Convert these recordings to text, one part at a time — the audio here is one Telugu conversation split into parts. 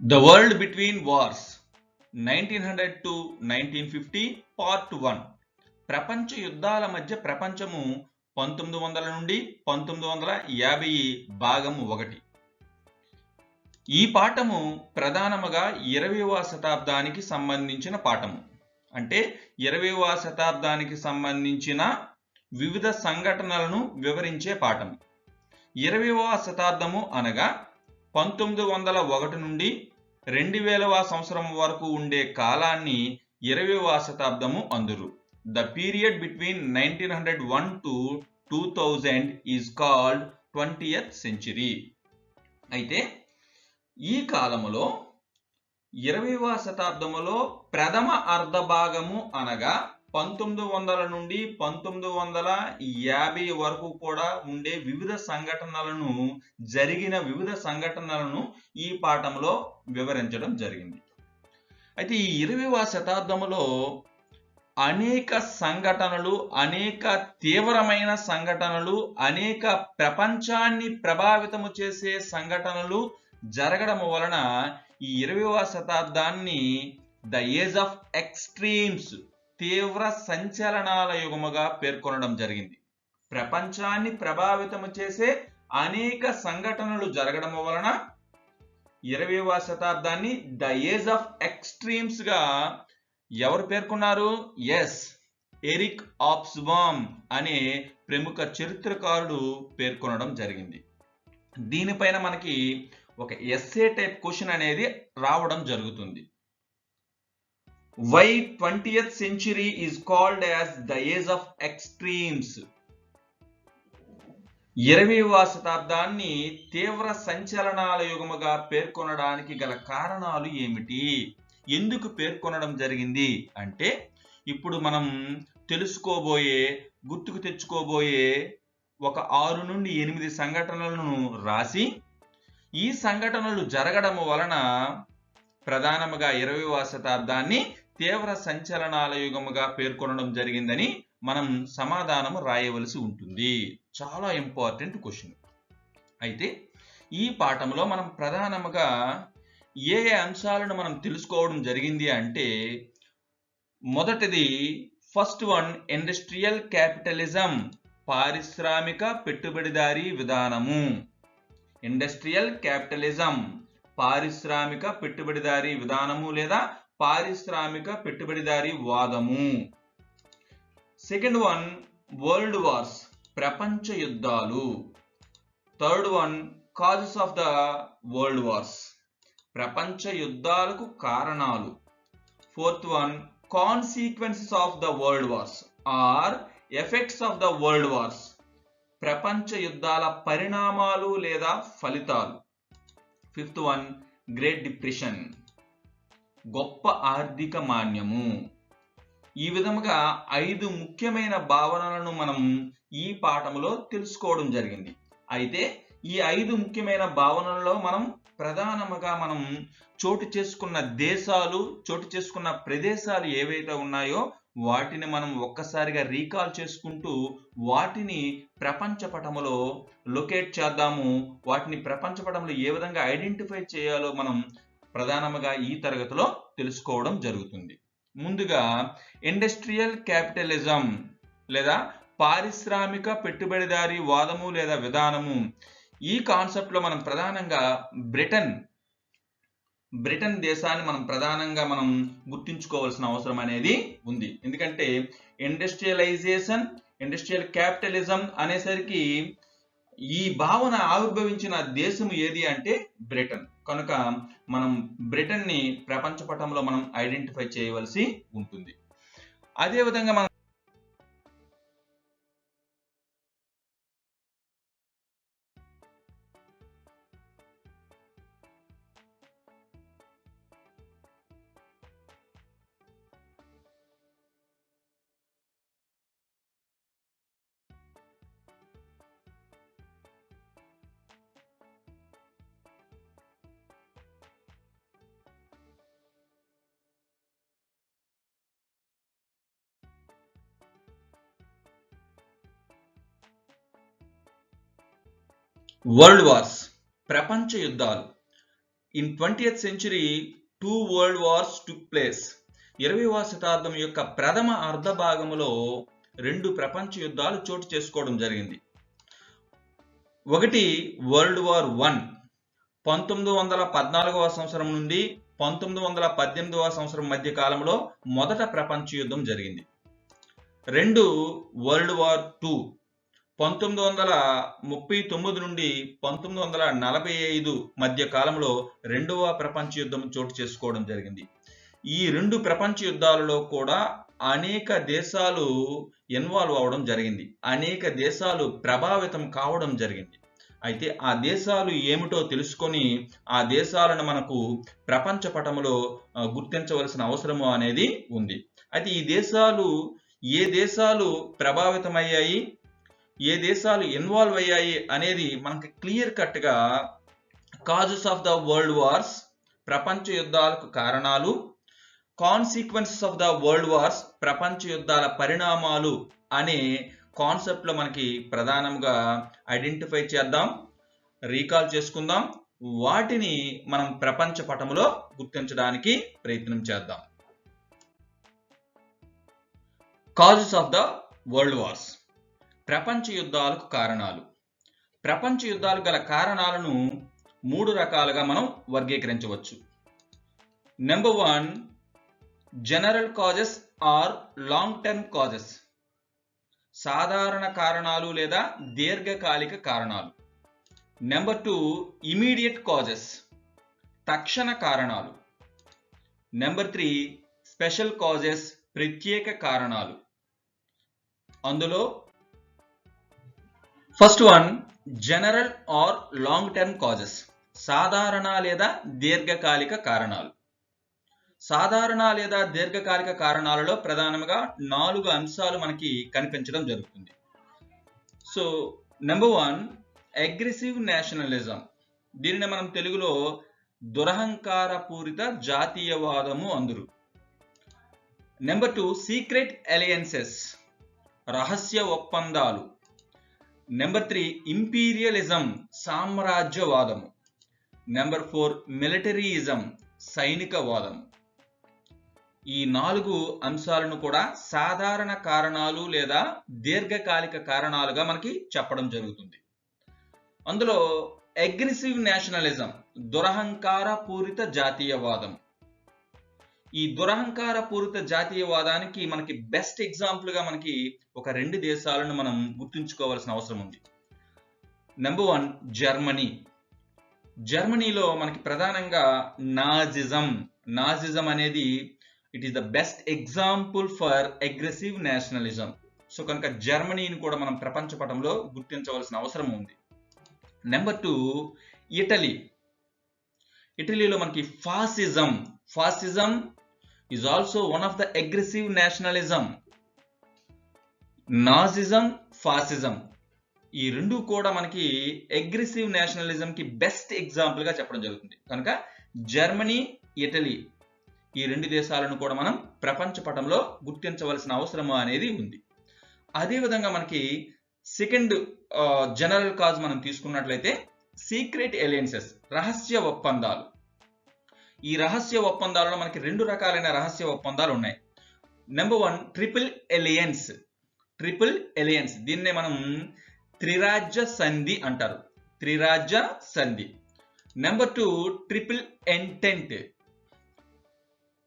The World Between Wars 1900 to 1950 part 1. ప్రపంచ యుద్ధాల మధ్య ప్రపంచము 1900 నుండి 1950 భాగం 1. ఈ పాఠము ప్రధానముగా 20వ శతాబ్దానికి సంబంధించిన పాఠము. అంటే 20వ శతాబ్దానికి సంబంధించిన వివిధ సంఘటనలను వివరించే పాఠము. 20వ శతాబ్దము అనగా 1901 నుండి 2000వ సంవత్సరం వరకు ఉండే కాలాన్ని 20వ శతాబ్దము అందురు. The period between 1901 to 2000 is called 20th century. అయితే ఈ కాలములో 20వ శతాబ్దములో ప్రథమ అర్ధ భాగము అనగా 1900 నుండి 1950 వరకు కూడా ఉండే జరిగిన వివిధ సంఘటనలను ఈ పాఠంలో వివరించడం జరిగింది. అయితే ఈ 20వ శతాబ్దములో అనేక సంఘటనలు, అనేక తీవ్రమైన సంఘటనలు, అనేక ప్రపంచాన్ని ప్రభావితము చేసే సంఘటనలు జరగడం వలన ఈ 20వ శతాబ్దాన్ని ద ఏజ్ ఆఫ్ ఎక్స్ట్రీమ్స్, తీవ్ర సంచలనాల యుగముగా పేర్కొనడం జరిగింది. ప్రపంచాన్ని ప్రభావితము చేసే అనేక సంఘటనలు జరగడం వలన 20వ శతాబ్దాన్ని ద ఏజ్ ఆఫ్ ఎక్స్ట్రీమ్స్ గా ఎవరు పేర్కొన్నారు? ఎరిక్ ఆబ్స్బామ్ అనే ప్రముఖ చరిత్రకారుడు పేర్కొనడం జరిగింది. దీనిపైన మనకి ఒక ఎస్సే టైప్ క్వశ్చన్ అనేది రావడం జరుగుతుంది. Why 20th century is called as the age of extremes? 20వ శతాబ్దాన్ని తీవ్ర సంచలనాల యుగముగా పేర్కొనడానికి గల కారణాలు ఏమిటి? ఎందుకు పేర్కొనడం జరిగింది అంటే, ఇప్పుడు మనం గుర్తుకు తెచ్చుకోబోయే ఒక 6 నుండి 8 సంఘటనలను రాసి, ఈ సంఘటనలు జరగడం వలన ప్రధానముగా 20వ శతాబ్దాన్ని తీవ్ర సంచలనాల యుగముగా పేర్కొనడం జరిగిందని మనం సమాధానం రాయవలసి ఉంటుంది. చాలా ఇంపార్టెంట్ క్వశ్చన్. అయితే ఈ పాఠంలో మనం ప్రధానముగా ఏ అంశాలను మనం తెలుసుకోవడం జరిగింది అంటే, మొదటిది ఫస్ట్ వన్ ఇండస్ట్రియల్ క్యాపిటలిజం, పారిశ్రామిక పెట్టుబడిదారీ విధానము. ఇండస్ట్రియల్ క్యాపిటలిజం, పారిశ్రామిక పెట్టుబడిదారీ విధానము లేదా పారిశ్రామిక పెట్టుబడిదారీ వాదము. సెకండ్ వన్ వరల్డ్ వార్స్, ప్రపంచ యుద్ధాలు. Third one causes of the world wars, ప్రపంచ యుద్ధాలకు కారణాలు. Fourth one consequences of the world wars are effects of the world wars, ప్రపంచ యుద్ధాల పరిణామాలు లేదా ఫలితాలు. ఫిఫ్త్ వన్ గ్రేట్ డిప్రెషన్, గొప్ప ఆర్థిక మాన్యము. ఈ విధముగా 5 ముఖ్యమైన భావనలను మనం ఈ పాఠములో తెలుసుకోవడం జరిగింది. అయితే ఈ 5 ముఖ్యమైన భావనలలో మనం ప్రధానముగా చోటు చేసుకున్న దేశాలు, చోటు చేసుకున్న ప్రదేశాలు ఏవైతే ఉన్నాయో వాటిని మనం ఒక్కసారిగా రీకాల్ చేసుకుంటూ వాటిని ప్రపంచ పటములో లొకేట్ చేద్దాము. వాటిని ప్రపంచ పటంలో ఏ విధంగా ఐడెంటిఫై చేయాలో మనం ప్రధానముగా ఈ తరగతిలో తెలుసుకోవడం జరుగుతుంది. ముందుగా ఇండస్ట్రియల్ క్యాపిటలిజం లేదా పారిశ్రామిక పెట్టుబడిదారీ వాదము లేదా విధానము. ఈ కాన్సెప్ట్ లో మనం ప్రధానంగా బ్రిటన్ దేశాన్ని మనం గుర్తించుకోవాల్సిన అవసరం అనేది ఉంది. ఎందుకంటే ఇండస్ట్రియల్ క్యాపిటలిజం అనేసరికి ఈ భావన ఆవిర్భవించిన దేశం ఏది అంటే బ్రిటన్. కనుక మనం బ్రిటన్ ని ప్రపంచ పటంలో మనం ఐడెంటిఫై చేయవలసి ఉంటుంది. అదే విధంగా మనం వరల్డ్ వార్స్, ప్రపంచ యుద్ధాలు. In 20th century 2 world wars took place. 20వ శతాబ్దం యొక్క ప్రథమ అర్ధ భాగంలో 2 ప్రపంచ యుద్ధాలు చోటు చేసుకోవడం జరిగింది. ఒకటి వరల్డ్ వార్ 1 1914వ సంవత్సరం నుండి 1918వ సంవత్సరం మధ్య కాలంలో మొదట ప్రపంచ యుద్ధం జరిగింది. 2 వరల్డ్ వార్ 2 1939 నుండి 1945 మధ్య కాలంలో రెండవ ప్రపంచ యుద్ధం చోటు చేసుకోవడం జరిగింది. ఈ 2 ప్రపంచ యుద్ధాలలో కూడా అనేక దేశాలు ఇన్వాల్వ్ అవడం జరిగింది, అనేక దేశాలు ప్రభావితం కావడం జరిగింది. అయితే ఆ దేశాలు ఏమిటో తెలుసుకొని ఆ దేశాలను మనకు ప్రపంచ పటంలో గుర్తించవలసిన అవసరము అనేది ఉంది. అయితే ఈ దేశాలు ఏ దేశాలు ప్రభావితమయ్యాయి, ఏ దేశాలు ఇన్వాల్వ్ అయ్యాయి అనేది మనకి క్లియర్ కట్ గా causes of the world wars, ప్రపంచ యుద్ధాలకు కారణాలు, consequences of the world wars, ప్రపంచ యుద్ధాల పరిణామాలు అనే కాన్సెప్ట్ లో మనకి ప్రధానంగా ఐడెంటిఫై చేద్దాం, రీకాల్ చేసుకుందాం, వాటిని మనం ప్రపంచ పటములో గుర్తించడానికి ప్రయత్నం చేద్దాం. Causes of the world wars, ప్రపంచ యుద్ధాలకు కారణాలు. ప్రపంచ యుద్ధాలు గల కారణాలను 3 రకాలుగా మనం వర్గీకరించవచ్చు. Number 1 general causes or long term causes, సాధారణ కారణాలు లేదా దీర్ఘకాలిక కారణాలు. నెంబర్ 2 ఇమీడియట్ కాజెస్, తక్షణ కారణాలు. నెంబర్ 3 స్పెషల్ కాజెస్, ప్రత్యేక కారణాలు. అందులో first one general or long term causes, సాధారణ లేదా దీర్ఘకాలిక కారణాలు. సాధారణ లేదా దీర్ఘకాలిక కారణాలలో ప్రధానంగా 4 అంశాలు మనకి కనిపించడం జరుగుతుంది. సో నెంబర్ 1 అగ్రెసివ్ నేషనలిజం, దీనిని మనం తెలుగులో దురహంకార పూరిత జాతీయవాదము అందురు. నెంబర్ 2 సీక్రెట్ అలయన్సెస్, రహస్య ఒప్పందాలు. నెంబర్ 3 ఇంపీరియలిజం, సామ్రాజ్యవాదము. నెంబర్ 4 మిలిటరీయిజం, సైనికవాదం. ఈ 4 అంశాలను కూడా సాధారణ కారణాలు లేదా దీర్ఘకాలిక కారణాలుగా మనకి చెప్పడం జరుగుతుంది. అందులో అగ్రెసివ్ నేషనలిజం, దురహంకార పూరిత జాతీయవాదం. ఈ దురహంకార పూరిత జాతీయవాదానికి మనకి బెస్ట్ ఎగ్జాంపుల్ గా మనకి ఒక 2 దేశాలను మనం గుర్తుంచుకోవాల్సిన అవసరం ఉంది. Number 1 Germany. జర్మనీలో మనకి ప్రధానంగా నాజిజం అనేది it is the best example for aggressive nationalism. So కనుక జర్మనీని కూడా మనం ప్రపంచ పటంలో గుర్తించవలసిన అవసరం ఉంది. నెంబర్ 2 ఇటలీలో మనకి fascism is also one of the aggressive nationalism. Nazism, fascism ఈ 2 కూడా మనకి అగ్రెసివ్ నేషనలిజం కి బెస్ట్ ఎగ్జాంపుల్ గా చెప్పడం జరుగుతుంది. కనుక జర్మనీ, ఇటలీ ఈ 2 దేశాలను కూడా మనం ప్రపంచ పటంలో గుర్తించవలసిన అవసరం అనేది ఉంది. అదే విధంగా మనకి సెకండ్ జనరల్ కాజ్ మనం తీసుకున్నట్లయితే సీక్రెట్ అలయన్సెస్, రహస్య ఒప్పందాలు. ఈ రహస్య ఒప్పందాలలో మనకి 2 రకాలైన రహస్య ఒప్పందాలు ఉన్నాయి. నెంబర్ 1 ట్రిపుల్ ఎలియన్స్, దీన్నే మనం త్రిరాజ్య సంధి అంటారు, త్రిరాజ్య సంధి. నెంబర్ 2 ట్రిపుల్ ఎంటెంట్,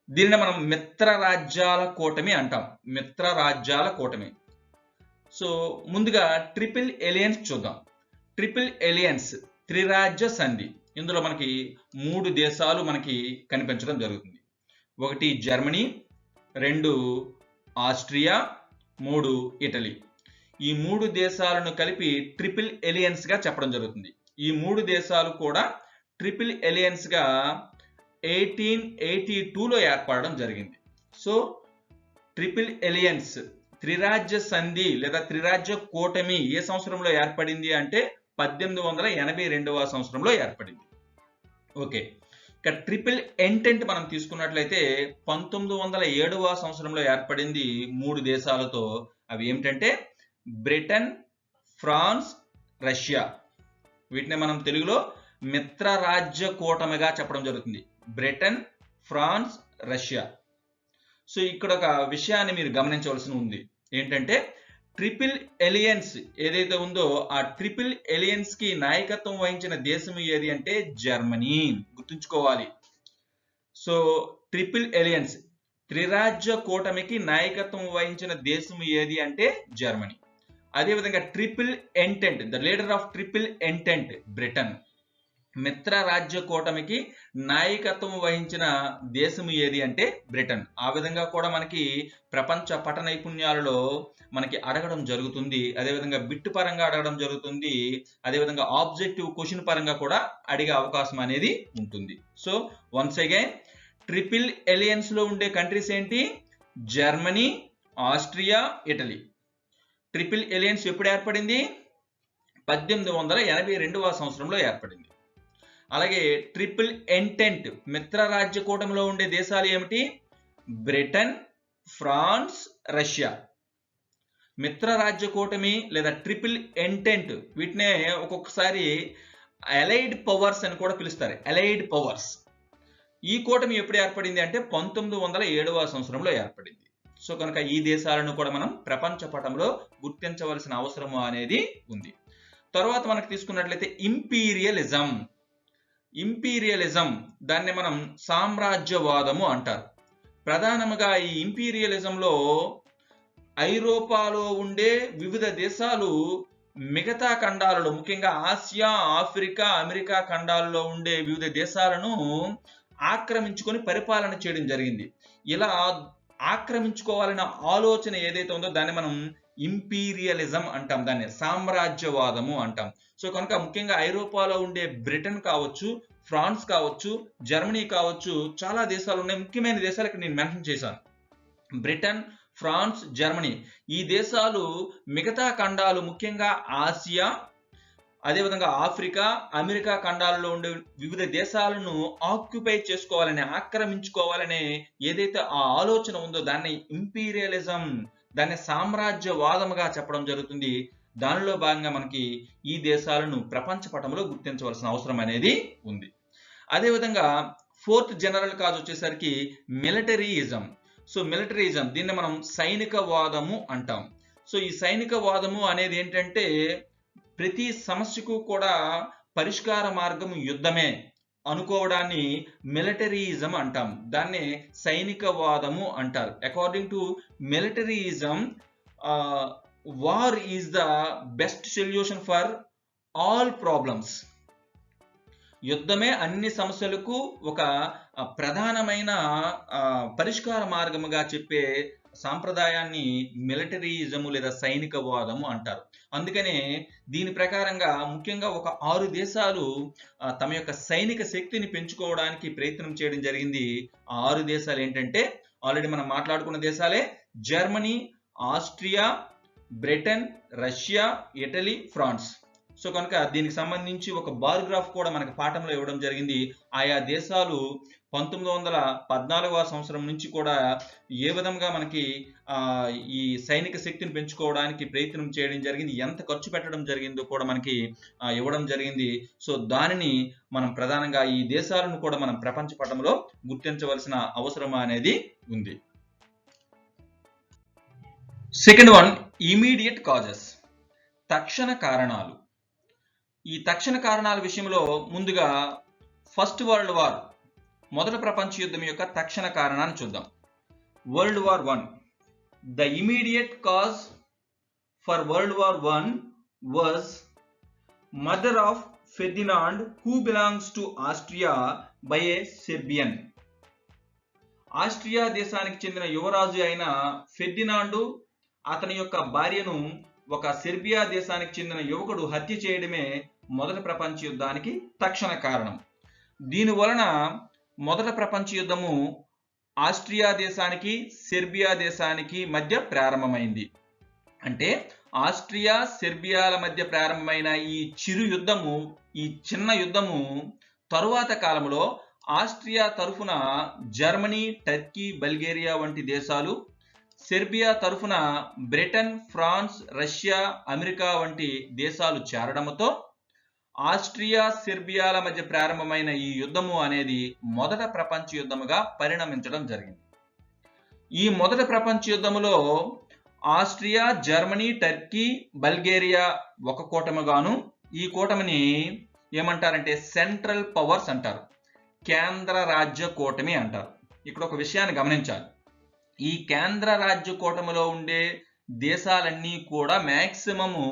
దీనిని మనం మిత్రరాజ్యాల కూటమి అంటాం, మిత్రరాజ్యాల కూటమి. సో ముందుగా ట్రిపుల్ ఎలియన్స్ చూద్దాం. ట్రిపుల్ ఎలియన్స్, త్రిరాజ్య సంధి, ఇందులో మనకి 3 దేశాలు మనకి కనిపించడం జరుగుతుంది. 1 జర్మనీ, 2 ఆస్ట్రియా, 3 ఇటలీ. ఈ 3 దేశాలను కలిపి ట్రిపుల్ ఎలియన్స్ గా చెప్పడం జరుగుతుంది. ఈ 3 దేశాలు కూడా ట్రిపుల్ ఎలియన్స్ గా 1882లో ఏర్పడడం జరిగింది. సో ట్రిపుల్ ఎలియన్స్, త్రిరాజ్య సంధి లేదా త్రిరాజ్య కూటమి ఏ సంవత్సరంలో ఏర్పడింది అంటే 1882వ సంవత్సరంలో ఏర్పడింది. ఓకే, ఇక ట్రిపుల్ ఎంటెంట్ మనం తీసుకున్నట్లయితే 1907వ సంవత్సరంలో ఏర్పడింది 3 దేశాలతో. అవి ఏమిటంటే బ్రిటన్, ఫ్రాన్స్, రష్యా. వీటిని మనం తెలుగులో మిత్రరాజ్య కూటమిగా చెప్పడం జరుగుతుంది. Britain, France, Russia. సో ఇక్కడ ఒక విషయాన్ని మీరు గమనించవలసి ఉంది. ఏంటంటే ట్రిపుల్ ఎలియన్స్ ఏదైతే ఉందో ఆ ట్రిపుల్ ఎలియన్స్ కి నాయకత్వం వహించిన దేశం ఏది అంటే జర్మనీ. గుర్తుంచుకోవాలి. సో ట్రిపుల్ ఎలియన్స్ త్రిరాజ్య కూటమికి నాయకత్వం వహించిన దేశం ఏది అంటే జర్మనీ. అదేవిధంగా triple entente, the leader of triple entente Britain. మిత్ర రాజ్య కూటమికి నాయకత్వం వహించిన దేశం ఏది అంటే బ్రిటన్. ఆ విధంగా కూడా మనకి ప్రపంచ పట నైపుణ్యాలలో మనకి అడగడం జరుగుతుంది. అదేవిధంగా బిట్ పరంగా అడగడం జరుగుతుంది. అదేవిధంగా ఆబ్జెక్టివ్ క్వశ్చన్ పరంగా కూడా అడిగే అవకాశం అనేది ఉంటుంది. So once again triple alliance లో ఉండే కంట్రీస్ ఏంటి? Germany, Austria, Italy. Triple alliance ఎప్పుడు ఏర్పడింది? 1882వ సంవత్సరంలో ఏర్పడింది. అలాగే ట్రిపుల్ ఎంటెంట్ మిత్ర రాజ్య కూటమిలో ఉండే దేశాలు ఏమిటి? Britain, France, Russia. మిత్ర రాజ్య కూటమి లేదా ట్రిపుల్ ఎంటెంట్ వీటినే ఒక్కొక్కసారి అలైడ్ పవర్స్ అని కూడా పిలుస్తారు. Allied powers. ఈ కూటమి ఎప్పుడు ఏర్పడింది అంటే 1907వ సంవత్సరంలో ఏర్పడింది. సో కనుక ఈ దేశాలను కూడా మనం ప్రపంచ పటంలో గుర్తించవలసిన అవసరం అనేది ఉంది. తర్వాత మనకు తీసుకున్నట్లయితే ఇంపీరియలిజం. ఇంపీరియలిజం దాన్ని మనం సామ్రాజ్యవాదము అంటారు. ప్రధానంగా ఈ ఇంపీరియలిజంలో ఐరోపాలో ఉండే వివిధ దేశాలు మిగతా ఖండాలలో ముఖ్యంగా ఆసియా, ఆఫ్రికా, అమెరికా ఖండాలలో ఉండే వివిధ దేశాలను ఆక్రమించుకొని పరిపాలన చేయడం జరిగింది. ఇలా ఆక్రమించుకోవాలన్న ఆలోచన ఏదైతే ఉందో దాన్ని మనం ఇంపీరియలిజం అంటాం, దాన్ని సామ్రాజ్యవాదము అంటాం. సో కనుక ముఖ్యంగా ఐరోపాలో ఉండే బ్రిటన్ కావచ్చు, ఫ్రాన్స్ కావచ్చు, జర్మనీ కావచ్చు, చాలా దేశాలు ఉన్నాయి. ముఖ్యమైన దేశాలు ఇక్కడ నేను మెన్షన్ చేశాను. Britain, France, Germany. ఈ దేశాలు మిగతా ఖండాలు ముఖ్యంగా ఆసియా, అదేవిధంగా ఆఫ్రికా, అమెరికా ఖండాలలో ఉండే వివిధ దేశాలను ఆక్యుపై చేసుకోవాలని, ఆక్రమించుకోవాలనే ఏదైతే ఆ ఆలోచన ఉందో దాన్ని ఇంపీరియలిజం, దాన్ని సామ్రాజ్యవాదముగా చెప్పడం జరుగుతుంది. దానిలో భాగంగా మనకి ఈ దేశాలను ప్రపంచ పటంలో గుర్తించవలసిన అవసరం అనేది ఉంది. అదేవిధంగా ఫోర్త్ జనరల్ కాజ్ వచ్చేసరికి మిలిటరీయిజం. సో మిలిటరీయిజం దీన్ని మనం సైనికవాదము అంటాం. సో ఈ సైనికవాదము అనేది ఏంటంటే ప్రతి సమస్యకు కూడా పరిష్కార మార్గం యుద్ధమే అనుకోవడాన్ని మిలిటరీయిజం అంటాం. దాన్ని సైనికవాదము అంటారు. According to militarism, war is the best solution for all problems. యుద్ధమే అన్ని సమస్యలకు ఒక ప్రధానమైన పరిష్కార మార్గముగా చెప్పే సాంప్రదాయాన్ని మిలిటరీయిజము లేదా సైనికవాదము అంటారు. అందుకనే దీని ప్రకారంగా ముఖ్యంగా ఒక 6 దేశాలు తమ యొక్క సైనిక శక్తిని పెంచుకోవడానికి ప్రయత్నం చేయడం జరిగింది. ఆ 6 దేశాలు ఏంటంటే ఆల్రెడీ మనం మాట్లాడుకున్న దేశాలే Germany, Austria, Britain, Russia, Italy, France. So కనుక దీనికి సంబంధించి ఒక బార్ గ్రాఫ్ కూడా మనకి పాఠంలో ఇవ్వడం జరిగింది. ఆయా దేశాలు 1914వ సంవత్సరం నుంచి కూడా ఏ విధంగా మనకి ఈ సైనిక శక్తిని పెంచుకోవడానికి ప్రయత్నం చేయడం జరిగింది, ఎంత ఖర్చు పెట్టడం జరిగిందో కూడా మనకి ఇవ్వడం జరిగింది. సో దానిని మనం ప్రధానంగా ఈ దేశాలను కూడా మనం ప్రపంచ పటంలో గుర్తించవలసిన అవసరం అనేది ఉంది. సెకండ్ వన్, ఇమీడియట్ కాజెస్, తక్షణ కారణాలు. ఈ తక్షణ కారణాల విషయంలో ముందుగా ఫస్ట్ వరల్డ్ వార్, మొదటి ప్రపంచ యుద్ధం యొక్క తక్షణ కారణాన్ని చూద్దాం. World war 1. The immediate cause for world war 1 was mother of Ferdinand who belongs to Austria by A Serbian. Austria దేశానికి చెందిన యువరాజు అయిన ఫెర్డినాండు అతని యొక్క భార్యను ఒక సెర్బియా దేశానికి చెందిన యువకుడు హత్య చేయడమే మొదటి ప్రపంచ యుద్ధానికి తక్షణ కారణం. దీని వలన మొదటి ప్రపంచ యుద్ధము ఆస్ట్రియా దేశానికి, సెర్బియా దేశానికి మధ్య ప్రారంభమైంది. అంటే ఆస్ట్రియా, సెర్బియాల మధ్య ప్రారంభమైన ఈ చిరు యుద్ధము, ఈ చిన్న యుద్ధము తరువాత కాలంలో ఆస్ట్రియా తరఫున జర్మనీ, టర్కీ, బల్గేరియా వంటి దేశాలు, సెర్బియా తరఫున బ్రిటన్, ఫ్రాన్స్, రష్యా, అమెరికా వంటి దేశాలు చేరడంతో ఆస్ట్రియా సెర్బియాల మధ్య ప్రారంభమైన ఈ యుద్ధము అనేది మొదట ప్రపంచ యుద్ధముగా పరిణమించడం జరిగింది. ఈ మొదటి ప్రపంచ యుద్ధములో ఆస్ట్రియా, జర్మనీ, టర్కీ, బల్గేరియా ఒక కూటమిగాను, ఈ కూటమిని ఏమంటారంటే సెంట్రల్ పవర్స్ అంటారు, కేంద్ర రాజ్య కూటమి అంటారు. ఇక్కడ ఒక విషయాన్ని గమనించాలి. ఈ కేంద్ర రాజ్య కూటమిలో ఉండే దేశాలన్నీ కూడా మ్యాక్సిమము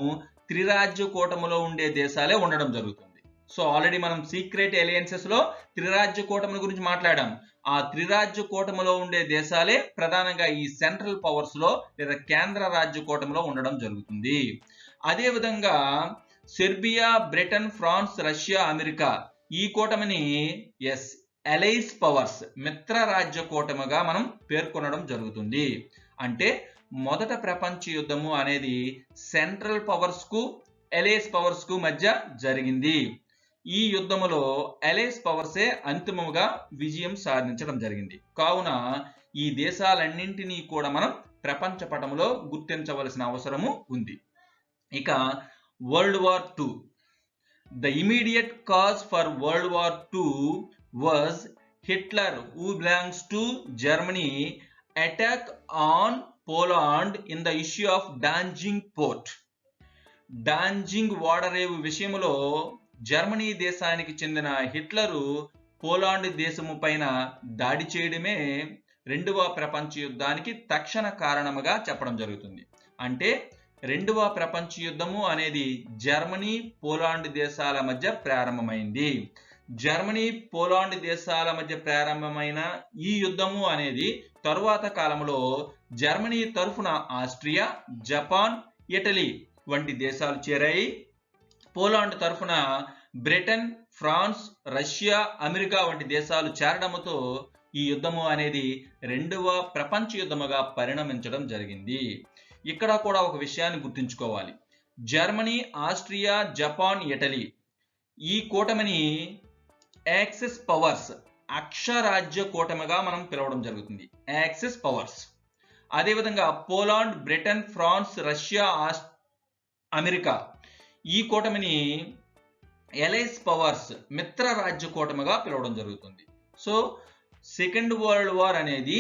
త్రిరాజ్య కూటమిలో ఉండే దేశాలే ఉండడం జరుగుతుంది. సో ఆల్రెడీ మనం సీక్రెట్ అలయన్సెస్ లో త్రిరాజ్య కూటమి గురించి మాట్లాడాం. ఆ త్రిరాజ్య కూటమిలో ఉండే దేశాలే ప్రధానంగా ఈ సెంట్రల్ పవర్స్ లో లేదా కేంద్ర రాజ్య కూటమిలో ఉండడం జరుగుతుంది. అదే విధంగా Serbia, Britain, France, Russia, America ఈ కూటమిని అలైస్ పవర్స్, మిత్ర రాజ్య కూటమిగా మనం పేర్కొనడం జరుగుతుంది. అంటే మొదట ప్రపంచ యుద్ధము అనేది సెంట్రల్ పవర్స్ కు, అలైస్ పవర్స్ కు మధ్య జరిగింది. ఈ యుద్ధములో అలైస్ పవర్సే అంతిమముగా విజయం సాధించడం జరిగింది. కావున ఈ దేశాలన్నింటినీ కూడా మనం ప్రపంచ పటములో గుర్తించవలసిన అవసరము ఉంది. ఇక world war II. The immediate cause for World War II was Hitler, who belongs to Germany, attack on Poland in the issue of Danzig port. డాంజింగ్ ఓడరేవు విషయంలో జర్మనీ దేశానికి చెందిన హిట్లరు పోలాండ్ దేశము పైన దాడి చేయడమే రెండవ ప్రపంచ యుద్ధానికి తక్షణ కారణముగా చెప్పడం జరుగుతుంది. అంటే రెండవ ప్రపంచ యుద్ధము అనేది జర్మనీ, పోలాండ్ దేశాల మధ్య ప్రారంభమైంది. జర్మనీ, పోలాండ్ దేశాల మధ్య ప్రారంభమైన ఈ యుద్ధము అనేది తరువాత కాలంలో జర్మనీ తరఫున ఆస్ట్రియా, జపాన్, ఇటలీ వంటి దేశాలు చేరాయి. పోలాండ్ తరఫున బ్రిటన్, ఫ్రాన్స్, రష్యా, అమెరికా వంటి దేశాలు చేరడంతో ఈ యుద్ధము అనేది రెండవ ప్రపంచ యుద్ధముగా పరిణమించడం జరిగింది. ఇక్కడ కూడా ఒక విషయాన్ని గుర్తుంచుకోవాలి. జర్మనీ, ఆస్ట్రియా, జపాన్, ఇటలీ ఈ కూటమిని యాక్సిస్ పవర్స్, అక్షరాజ్య కూటమిగా మనం పిలవడం జరుగుతుంది. Axis powers. అదేవిధంగా Poland, Britain, France, Russia, America ఈ కూటమిని అలైస్ పవర్స్, మిత్ర రాజ్య కూటమిగా పిలవడం జరుగుతుంది. సో సెకండ్ వరల్డ్ వార్ అనేది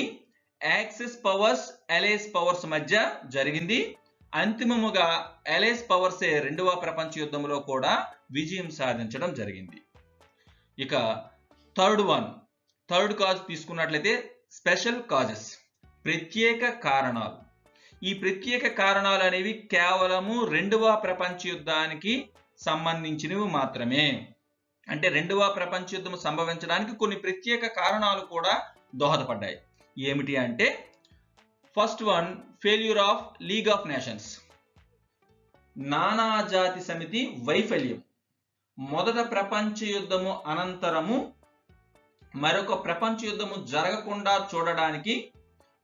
యాక్సిస్ పవర్స్, అలైస్ పవర్స్ మధ్య జరిగింది. అంతిమముగా అలైస్ పవర్సే రెండవ ప్రపంచ యుద్ధంలో కూడా విజయం సాధించడం జరిగింది. ఇక థర్డ్ కాజ్ తీసుకున్నట్లయితే స్పెషల్ కాజెస్, ప్రత్యేక కారణాలు. ఈ ప్రత్యేక కారణాలు అనేవి కేవలము రెండవ ప్రపంచ యుద్ధానికి సంబంధించినవి మాత్రమే. అంటే రెండవ ప్రపంచ యుద్ధం సంభవించడానికి కొన్ని ప్రత్యేక కారణాలు కూడా దోహదపడ్డాయి. ఏమిటి అంటే first one, failure of League of Nations, నానాజాతి సమితి వైఫల్యం. మొదట ప్రపంచ యుద్ధము అనంతరము మరొక ప్రపంచ యుద్ధము జరగకుండా చూడడానికి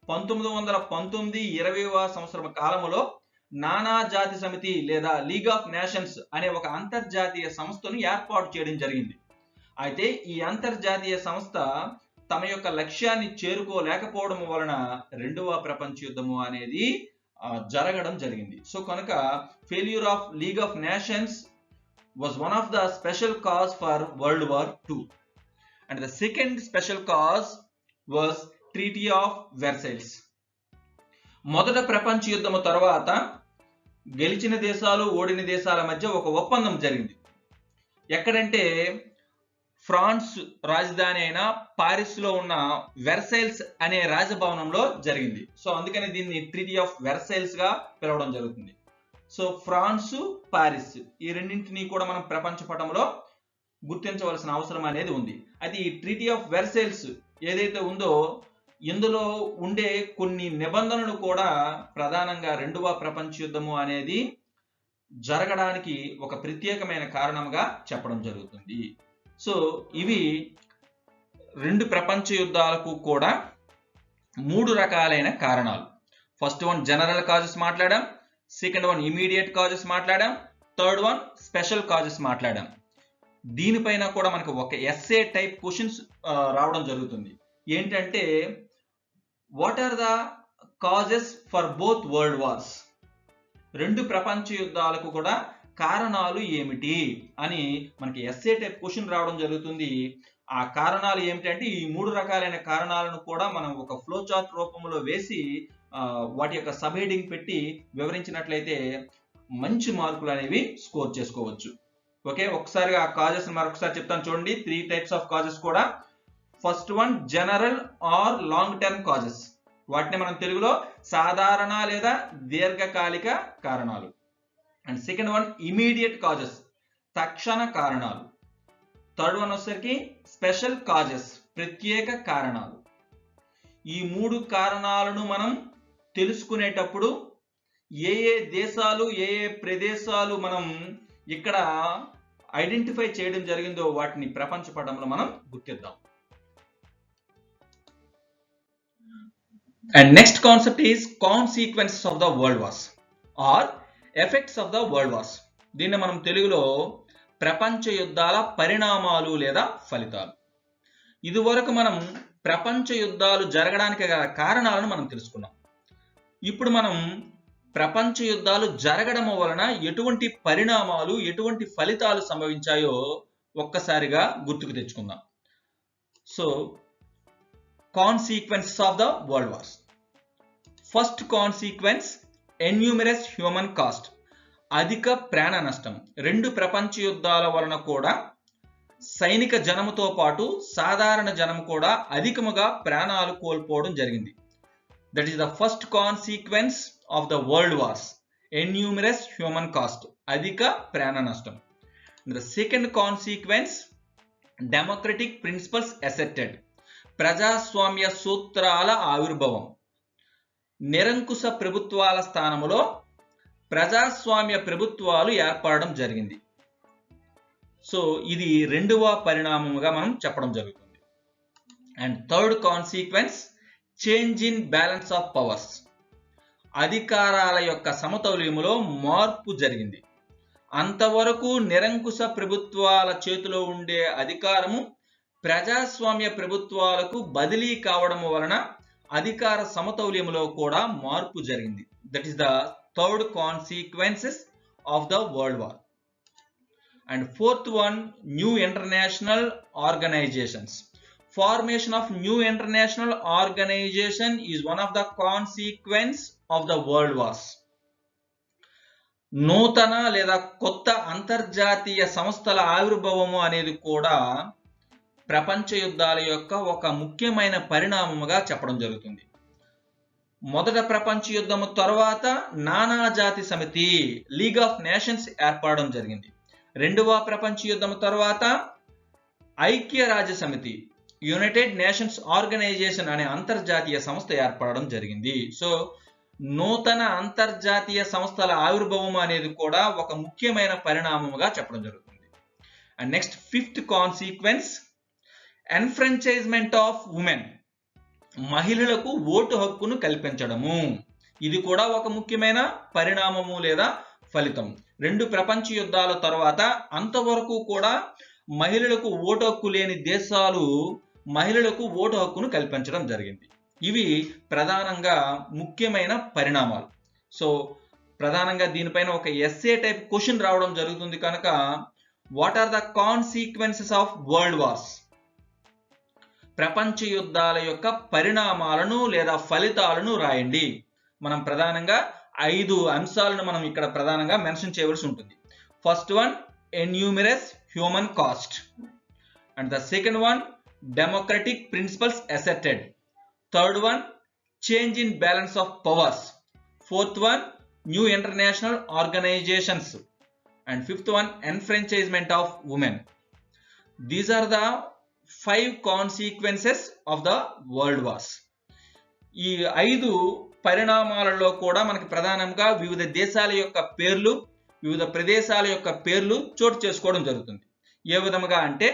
1919-20వ సంవత్సరం కాలంలో నానాజాతి సమితి లేదా లీగ్ ఆఫ్ నేషన్స్ అనే ఒక అంతర్జాతీయ సంస్థను ఏర్పాటు చేయడం జరిగింది. అయితే ఈ అంతర్జాతీయ సంస్థ తమ యొక్క లక్ష్యాన్ని చేరుకోలేకపోవడం వలన రెండవ ప్రపంచ యుద్ధము అనేది జరగడం జరిగింది. సో కనుక failure of League of nations was one of the special cause for World War II. And the second special cause was Treaty of Versailles. మొదట ప్రపంచ యుద్ధము తర్వాత గెలిచిన దేశాలు, ఓడిన దేశాల మధ్య ఒక ఒప్పందం జరిగింది. ఎక్కడంటే ఫ్రాన్స్ రాజధాని అయిన పారిస్ లో ఉన్న వెర్సైల్స్ అనే రాజభవనంలో జరిగింది. సో అందుకని దీన్ని ట్రీటీ ఆఫ్ వెర్సైల్స్ గా పిలవడం జరుగుతుంది. సో ఫ్రాన్స్, పారిస్ ఈ రెండింటినీ కూడా మనం ప్రపంచ పటంలో గుర్తించవలసిన అవసరం అనేది ఉంది. అయితే ఈ ట్రీటీ ఆఫ్ వెర్సైల్స్ ఏదైతే ఉందో ఇందులో ఉండే కొన్ని నిబంధనలు కూడా ప్రధానంగా రెండవ ప్రపంచ యుద్ధము అనేది జరగడానికి ఒక ప్రత్యేకమైన కారణంగా చెప్పడం జరుగుతుంది. సో ఇవి రెండు ప్రపంచ యుద్ధాలకు కూడా 3 రకాలైన కారణాలు. ఫస్ట్ వన్ జనరల్ కాజెస్ మాట్లాడాం, సెకండ్ వన్ ఇమీడియట్ కాజెస్ మాట్లాడాం, థర్డ్ వన్ స్పెషల్ కాజెస్ మాట్లాడాం. దీనిపైన కూడా మనకు ఒక ఎస్ఏ టైప్ క్వశ్చన్స్ రావడం జరుగుతుంది. ఏంటంటే what are the causes for both world wars? రెండు ప్రపంచ యుద్ధాలకు కూడా కారణాలు ఏమిటి అని మనకి ఎస్ఏ టైప్ క్వశ్చన్ రావడం జరుగుతుంది. ఆ కారణాలు ఏమిటంటే ఈ 3 రకాలైన కారణాలను కూడా మనం ఒక ఫ్లో చార్ట్ రూపంలో వేసి వాటి యొక్క సబ్ హెడింగ్ పెట్టి వివరించినట్లయితే మంచి మార్కులు అనేవి స్కోర్ చేసుకోవచ్చు. ఓకే, ఒకసారిగా ఆ కాజెస్ మరొకసారి చెప్తాను చూడండి. 3 టైప్స్ ఆఫ్ కాజెస్ కూడా. First one general or long term causes, వాటిని మనం తెలుగులో సాధారణ లేదా దీర్ఘకాలిక కారణాలు. And second one immediate causes, తక్షణ కారణాలు. థర్డ్ వన్ వచ్చేసరికి స్పెషల్ కాజెస్, ప్రత్యేక కారణాలు. ఈ 3 కారణాలను మనం తెలుసుకునేటప్పుడు ఏ దేశాలు ఏ ప్రదేశాలు మనం ఇక్కడ ఐడెంటిఫై చేయడం జరిగిందో వాటిని ప్రపంచ పటంలో మనం గుర్తిద్దాం. And next concept is consequences of the world wars are effects of the world wars. దీన్ని మనం తెలుగులో ప్రపంచ యుద్ధాల పరిణామాలు లేదా ఫలితాలు. ఇదివరకు మనం ప్రపంచ యుద్ధాలు జరగడానికి గల కారణాలను మనం తెలుసుకున్నాం. ఇప్పుడు మనం ప్రపంచ యుద్ధాలు జరగడం వలన ఎటువంటి పరిణామాలు ఎటువంటి ఫలితాలు సంభవించాయో ఒక్కసారిగా గుర్తుకు తెచ్చుకుందాం. So consequences of the world wars. First consequence numerous human cost, అధిక ప్రాణ నష్టం. 2 ప్రపంచ యుద్ధాల వలన కూడా సైనిక జనముతో పాటు సాధారణ జనము కూడా అధికముగా ప్రాణాలు కోల్పోవడం జరిగింది. That is the first consequence of the world wars, numerous human cost, అధిక ప్రాణ నష్టం. The second consequence democratic principles accepted, ప్రజాస్వామ్య సూత్రాల ఆవిర్భావం. నిరంకుశ ప్రభుత్వాల స్థానంలో ప్రజాస్వామ్య ప్రభుత్వాలు ఏర్పడడం జరిగింది. సో ఇది 2వ పరిణామముగా మనం చెప్పడం జరుగుతుంది. And third consequence change in balance of powers, అధికారాల యొక్క సమతౌల్యములో మార్పు జరిగింది. అంతవరకు నిరంకుశ ప్రభుత్వాల చేతిలో ఉండే అధికారము ప్రజాస్వామ్య ప్రభుత్వాలకు బదిలీ కావడం వలన అధికార సమతౌల్యములో కూడా మార్పు జరిగింది. That is the third consequences of the world war. And fourth one, new international organizations. Formation of new international organization is one of the consequence of the world wars. నూతన లేదా కొత్త అంతర్జాతీయ సంస్థల ఆవిర్భావము అనేది కూడా ప్రపంచ యుద్ధాల యొక్క ఒక ముఖ్యమైన పరిణామముగా చెప్పడం జరుగుతుంది. మొదట ప్రపంచ యుద్ధము తర్వాత నానాజాతి సమితి, లీగ్ ఆఫ్ నేషన్స్ ఏర్పడడం జరిగింది. 2వ ప్రపంచ యుద్ధము తర్వాత ఐక్యరాజ్య సమితి, యునైటెడ్ నేషన్స్ ఆర్గనైజేషన్ అనే అంతర్జాతీయ సంస్థ ఏర్పడడం జరిగింది. సో నూతన అంతర్జాతీయ సంస్థల ఆవిర్భావం అనేది కూడా ఒక ముఖ్యమైన పరిణామముగా చెప్పడం జరుగుతుంది. And next fifth consequence enfranchisement of women, మహిళలకు ఓటు హక్కును కల్పించడము. ఇది కూడా ఒక ముఖ్యమైన పరిణామము లేదా ఫలితం. 2 ప్రపంచ యుద్ధాల తర్వాత అంతవరకు కూడా మహిళలకు ఓటు హక్కు లేని దేశాలు మహిళలకు ఓటు హక్కును కల్పించడం జరిగింది. ఇవి ప్రధానంగా ముఖ్యమైన పరిణామాలు. సో ప్రధానంగా దీనిపైన ఒక ఎస్ఏ టైప్ క్వశ్చన్ రావడం జరుగుతుంది కనుక what are the consequences of world wars, ప్రపంచ యుద్ధాల యొక్క పరిణామాలను లేదా ఫలితాలను రాయండి. మనం ప్రధానంగా 5 అంశాలను మనం ఇక్కడ ప్రధానంగా మెన్షన్ చేయవలసి ఉంటుంది. First one numerous human cost, and the second one democratic principles accepted, third one change in balance of powers, fourth one new international organisations, and fifth one enfranchisement of women. These are the 5 consequences of the world wars. ఈ 5 పరిణామాలలో కూడా మనకి ప్రధానంగా వివిధ దేశాల యొక్క పేర్లు, వివిధ ప్రదేశాల యొక్క పేర్లు చోటు చేసుకోవడం జరుగుతుంది. ఏ విధముగా అంటే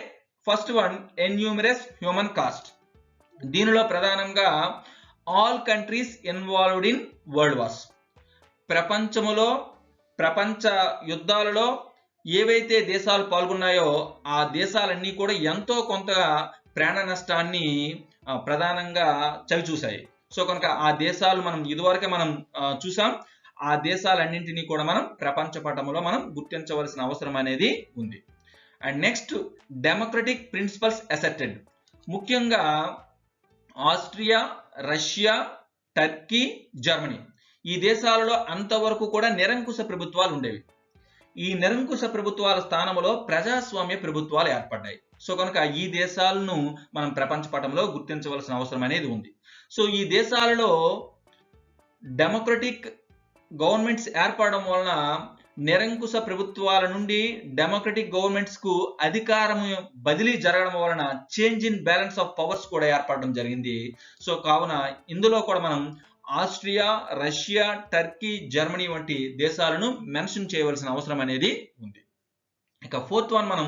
first one numerous human cost. దీనిలో ప్రధానంగా all countries involved in world wars, ప్రపంచ యుద్ధాలలో ఏవైతే దేశాలు పాల్గొన్నాయో ఆ దేశాలన్నీ కూడా ఎంతో కొంత ప్రాణ నష్టాన్ని ప్రధానంగా చవిచూశాయి. సో కనుక ఆ దేశాలు మనం ఇదివరకే మనం చూసాం. ఆ దేశాలన్నింటినీ కూడా మనం ప్రపంచ పటంలో మనం గుర్తించవలసిన అవసరం అనేది ఉంది. And next democratic principles accepted. ముఖ్యంగా ఆస్ట్రియా, రష్యా, టర్కీ, జర్మనీ ఈ దేశాలలో అంతవరకు కూడా నిరంకుశ ప్రభుత్వాలు ఉండేవి. ఈ నిరంకుశ ప్రభుత్వాల స్థానంలో ప్రజాస్వామ్య ప్రభుత్వాలు ఏర్పడ్డాయి. సో కనుక ఈ దేశాలను మనం ప్రపంచ పటంలో గుర్తించవలసిన అవసరం అనేది ఉంది. సో ఈ దేశాలలో డెమోక్రటిక్ గవర్నమెంట్స్ ఏర్పడడం వలన నిరంకుశ ప్రభుత్వాల నుండి డెమోక్రటిక్ గవర్నమెంట్స్ కు అధికారం బదిలీ జరగడం వలన change in balance of powers కూడా ఏర్పడడం జరిగింది. సో కావున ఇందులో కూడా మనం ఆస్ట్రియా, రష్యా, టర్కీ, జర్మనీ వంటి దేశాలను మెన్షన్ చేయవలసిన అవసరం అనేది ఉంది. ఇక ఫోర్త్ వన్ మనం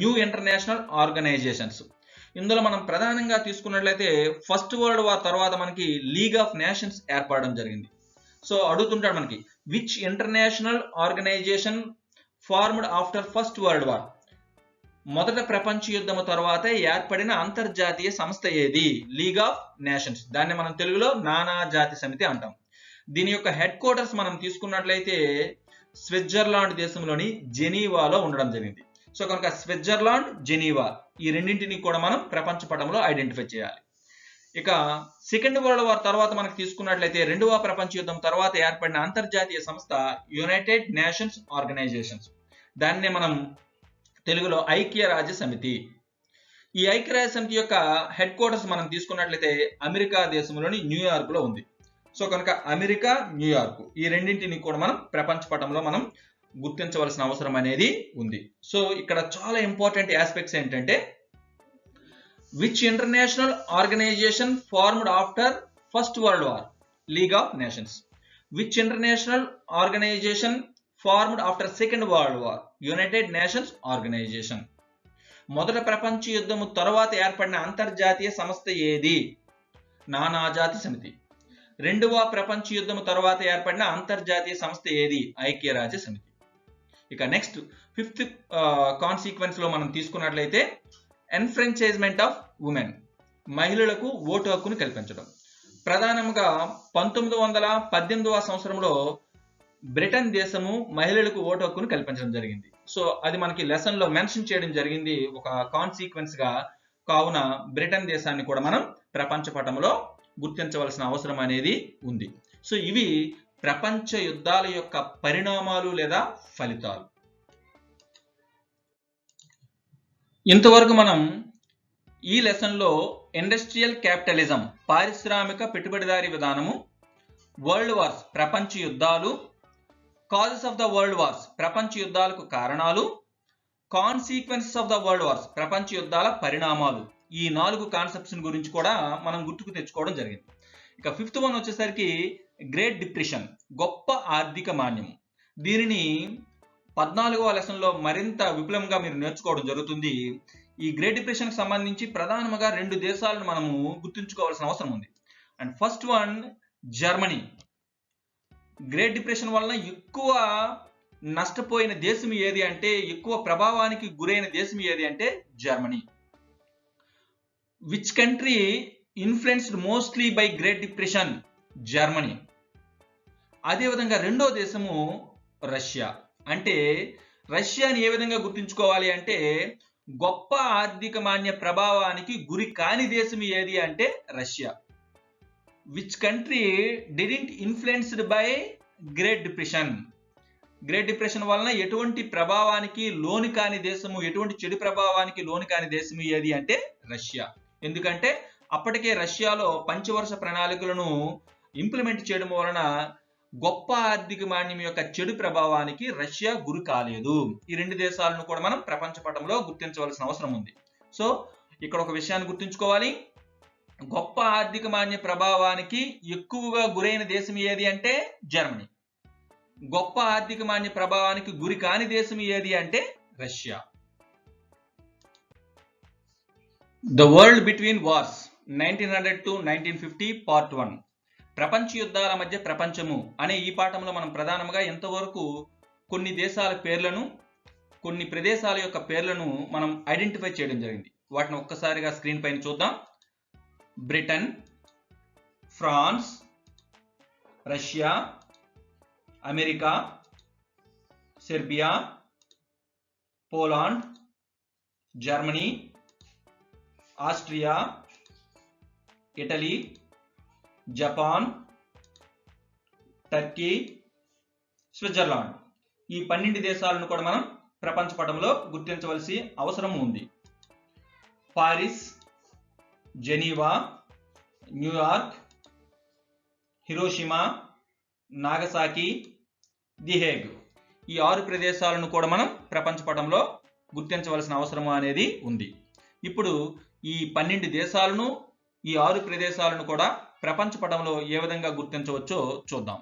న్యూ ఇంటర్నేషనల్ ఆర్గనైజేషన్స్. ఇందులో మనం ప్రధానంగా తీసుకున్నట్లయితే ఫస్ట్ వరల్డ్ వార్ తర్వాత మనకి లీగ్ ఆఫ్ నేషన్స్ ఏర్పడడం జరిగింది. సో అడుగుతుంటాడు మనకి which international organisation formed after first world war. మొదట ప్రపంచ యుద్ధము తర్వాత ఏర్పడిన అంతర్జాతీయ సంస్థ ఏది? League of Nations. దాన్ని మనం తెలుగులో నానా జాతి సమితి అంటాం. దీని యొక్క హెడ్ క్వార్టర్స్ మనం తీసుకున్నట్లయితే స్విట్జర్లాండ్ దేశంలోని జెనీవాలో ఉండడం జరిగింది. సో కనుక స్విట్జర్లాండ్, జెనీవా ఈ రెండింటిని కూడా మనం ప్రపంచ పటంలో ఐడెంటిఫై చేయాలి. ఇక సెకండ్ వరల్డ్ వార్ తర్వాత మనకు తీసుకున్నట్లయితే రెండవ ప్రపంచ యుద్ధం తర్వాత ఏర్పడిన అంతర్జాతీయ సంస్థ యునైటెడ్ నేషన్స్ ఆర్గనైజేషన్స్. దాన్నే మనం తెలుగులో ఐక్యరాజ్య సమితి. ఈ ఐక్యరాజ్య సమితి యొక్క హెడ్ క్వార్టర్స్ మనం తీసుకున్నట్లయితే అమెరికా దేశంలోని న్యూయార్క్ లో ఉంది. సో కనుక అమెరికా, న్యూయార్క్ ఈ రెండింటిని కూడా మనం ప్రపంచ పటంలో మనం గుర్తించవలసిన అవసరం అనేది ఉంది. సో ఇక్కడ చాలా ఇంపార్టెంట్ ఆస్పెక్ట్స్ ఏంటంటే which international organisation formed after first world war? League of Nations. Which international organisation formed after second world war? United Nations Organisation. మొదట ప్రపంచ యుద్ధము తర్వాత ఏర్పడిన అంతర్జాతీయ సంస్థ ఏది? నానాజాతి సమితి. రెండవ ప్రపంచ యుద్ధము తర్వాత ఏర్పడిన అంతర్జాతీయ సంస్థ ఏది? ఐక్యరాజ్య సమితి. ఇక నెక్స్ట్ ఫిఫ్త్ కాన్సిక్వెన్స్ లో మనం తీసుకున్నట్లయితే ఎన్ఫ్రాంచైజ్మెంట్ ఆఫ్ ఉమెన్. మహిళలకు ఓటు హక్కును కల్పించడం. ప్రధానంగా 1918వ సంవత్సరంలో బ్రిటన్ దేశము మహిళలకు ఓటు హక్కును కల్పించడం జరిగింది. సో అది మనకి లెసన్ లో మెన్షన్ చేయడం జరిగింది ఒక కాన్సిక్వెన్స్ గా. కావున బ్రిటన్ దేశాన్ని కూడా మనం ప్రపంచ పటంలో గుర్తించవలసిన అవసరం అనేది ఉంది. సో ఇవి ప్రపంచ యుద్ధాల యొక్క పరిణామాలు లేదా ఫలితాలు. ఇంతవరకు మనం ఈ లెసన్ లో ఇండస్ట్రియల్ క్యాపిటలిజం, పారిశ్రామిక పెట్టుబడిదారీ విధానము, వరల్డ్ వార్స్ ప్రపంచ యుద్ధాలు, causes of the world wars ప్రపంచ యుద్ధాలకు కారణాలు, consequences of the world wars ప్రపంచ యుద్ధాల పరిణామాలు, ఈ 4 కాన్సెప్ట్స్ గురించి కూడా మనం గుర్తుకు తెచ్చుకోవడం జరిగింది. ఇక ఫిఫ్త్ వన్ వచ్చేసరికి గ్రేట్ డిప్రెషన్, గొప్ప ఆర్థిక మాంద్యం. దీనిని 14వ లెసన్ లో మరింత విపులంగా మీరు నేర్చుకోవడం జరుగుతుంది. ఈ గ్రేట్ డిప్రెషన్ కి సంబంధించి ప్రధానంగా 2 దేశాలను మనము గుర్తుంచుకోవాల్సిన అవసరం ఉంది. And first one Germany. Great depression వలన ఎక్కువ నష్టపోయిన దేశం ఏది అంటే, ఎక్కువ ప్రభావానికి గురైన దేశం ఏది అంటే Germany. Which country influenced mostly by great depression? Germany. అదేవిధంగా రెండో దేశము రష్యా. అంటే రష్యాని ఏ విధంగా గుర్తుంచుకోవాలి అంటే, గొప్ప ఆర్థిక మాంద్య ప్రభావానికి గురి కాని దేశం ఏది అంటే Russia. Which country didn't influenced by great depression? Great depression వలన ఎటువంటి ప్రభావానికి లోని కాని దేశము, ఎటువంటి చెడు ప్రభావానికి లోని కాని దేశము ఏది అంటే రష్యా. ఎందుకంటే అప్పటికే రష్యాలో పంచవర్ష ప్రణాళికలను ఇంప్లిమెంట్ చేయడం వలన గొప్ప ఆర్థిక మాంద్యం యొక్క చెడు ప్రభావానికి రష్యా గురి కాలేదు. ఈ 2 దేశాలను కూడా మనం ప్రపంచ పటంలో గుర్తించవలసిన అవసరం ఉంది. సో ఇక్కడ ఒక విషయాన్ని గుర్తుంచుకోవాలి, గొప్ప ఆర్థిక మాంద్య ప్రభావానికి ఎక్కువగా గురైన దేశం ఏది అంటే జర్మనీ. గొప్ప ఆర్థిక మాంద్య ప్రభావానికి గురి కాని దేశం ఏది అంటే Russia. The world between wars 1900 to 1950 part 1. ప్రపంచ యుద్ధాల మధ్య ప్రపంచము అనే ఈ పాఠంలో మనం ప్రధానంగా ఎంతవరకు కొన్ని దేశాల పేర్లను, కొన్ని ప్రదేశాల యొక్క పేర్లను మనం ఐడెంటిఫై చేయడం జరిగింది. వాటిని ఒక్కసారిగా స్క్రీన్ పైన చూద్దాం. Britain, France, Russia, America, Serbia, Poland, Germany, Austria, Italy, Japan, Turkey, Switzerland. ఈ 12 దేశాలను కూడా మనం ప్రపంచ పటంలో గుర్తించవలసి అవసరం ఉంది. Paris, Geneva, New York, Hiroshima, Nagasaki, the Hague. ఈ 6 ప్రదేశాలను కూడా మనం ప్రపంచ పటంలో గుర్తించవలసిన అవసరం అనేది ఉంది. ఇప్పుడు ఈ 12 దేశాలను, ఈ 6 ప్రదేశాలను కూడా ప్రపంచ పటంలో ఏ విధంగా గుర్తించవచ్చో చూద్దాం.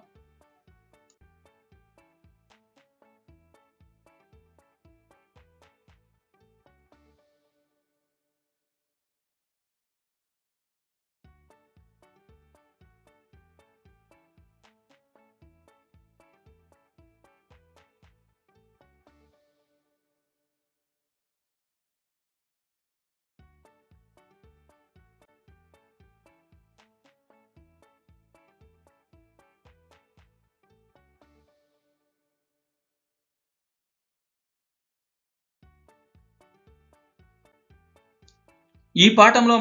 ఈ పాఠంలో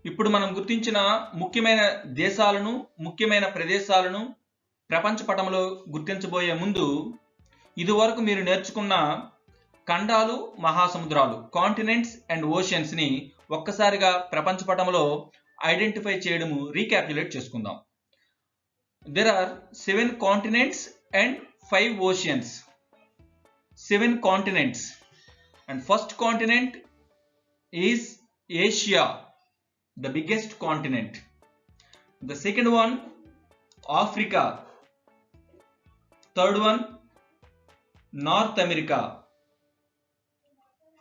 ఇప్పుడు మనం గుర్తించిన ముఖ్యమైన దేశాలను, ముఖ్యమైన ప్రదేశాలను ప్రపంచ పటంలో గుర్తించబోయే ముందు ఇదివరకు మీరు నేర్చుకున్న ఖండాలు, మహాసముద్రాలు, కాంటినెంట్స్ అండ్ ఓషన్స్ ని ఒక్కసారిగా ప్రపంచ పటంలో ఐడెంటిఫై చేయడము రీక్యాప్యులేట్ చేసుకుందాం. There are 7 continents and 5 oceans. 7 continents. And first continent is Asia, the biggest continent. The second one, Africa. Third one, North America.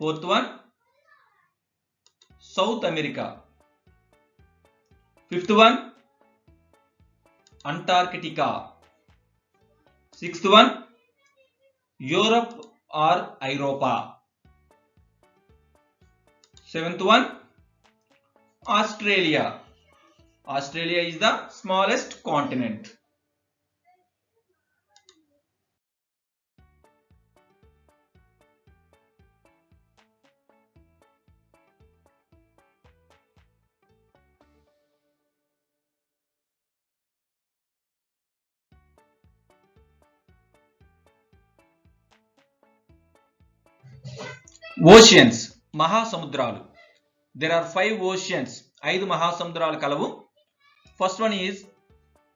Fourth one, South America. Fifth one, Antarctica. Sixth one, Europe or Europa. Seventh one, Australia. Australia is the smallest continent. Oceans, మహాసముద్రాలు. There are 5 oceans. 5 మహాసముద్రాలు కలవు. First one is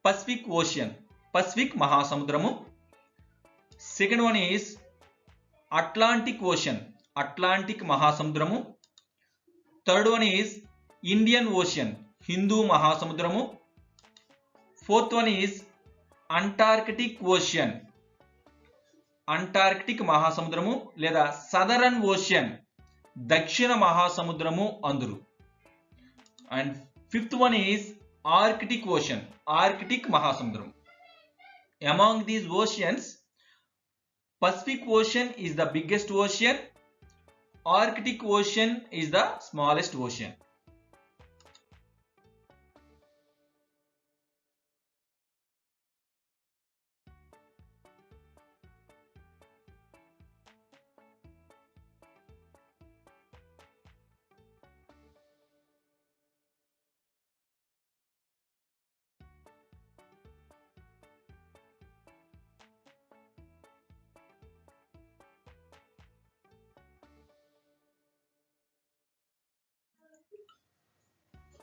Pacific Ocean, Pacific మహాసముద్రము. Second one is Atlantic Ocean, Atlantic మహాసముద్రము. Third one is Indian Ocean, హిందూ మహాసముద్రము. Fourth one is Antarctic Ocean, Antarctic మహాసముద్రము లేదా సదరన్ ఓషన్, దక్షిణ మహాసముద్రము అందురు. And fifth one is Arctic Ocean, Arctic మహాసముద్రం. Among these oceans, Pacific Ocean is the biggest ocean, Arctic Ocean is the smallest ocean.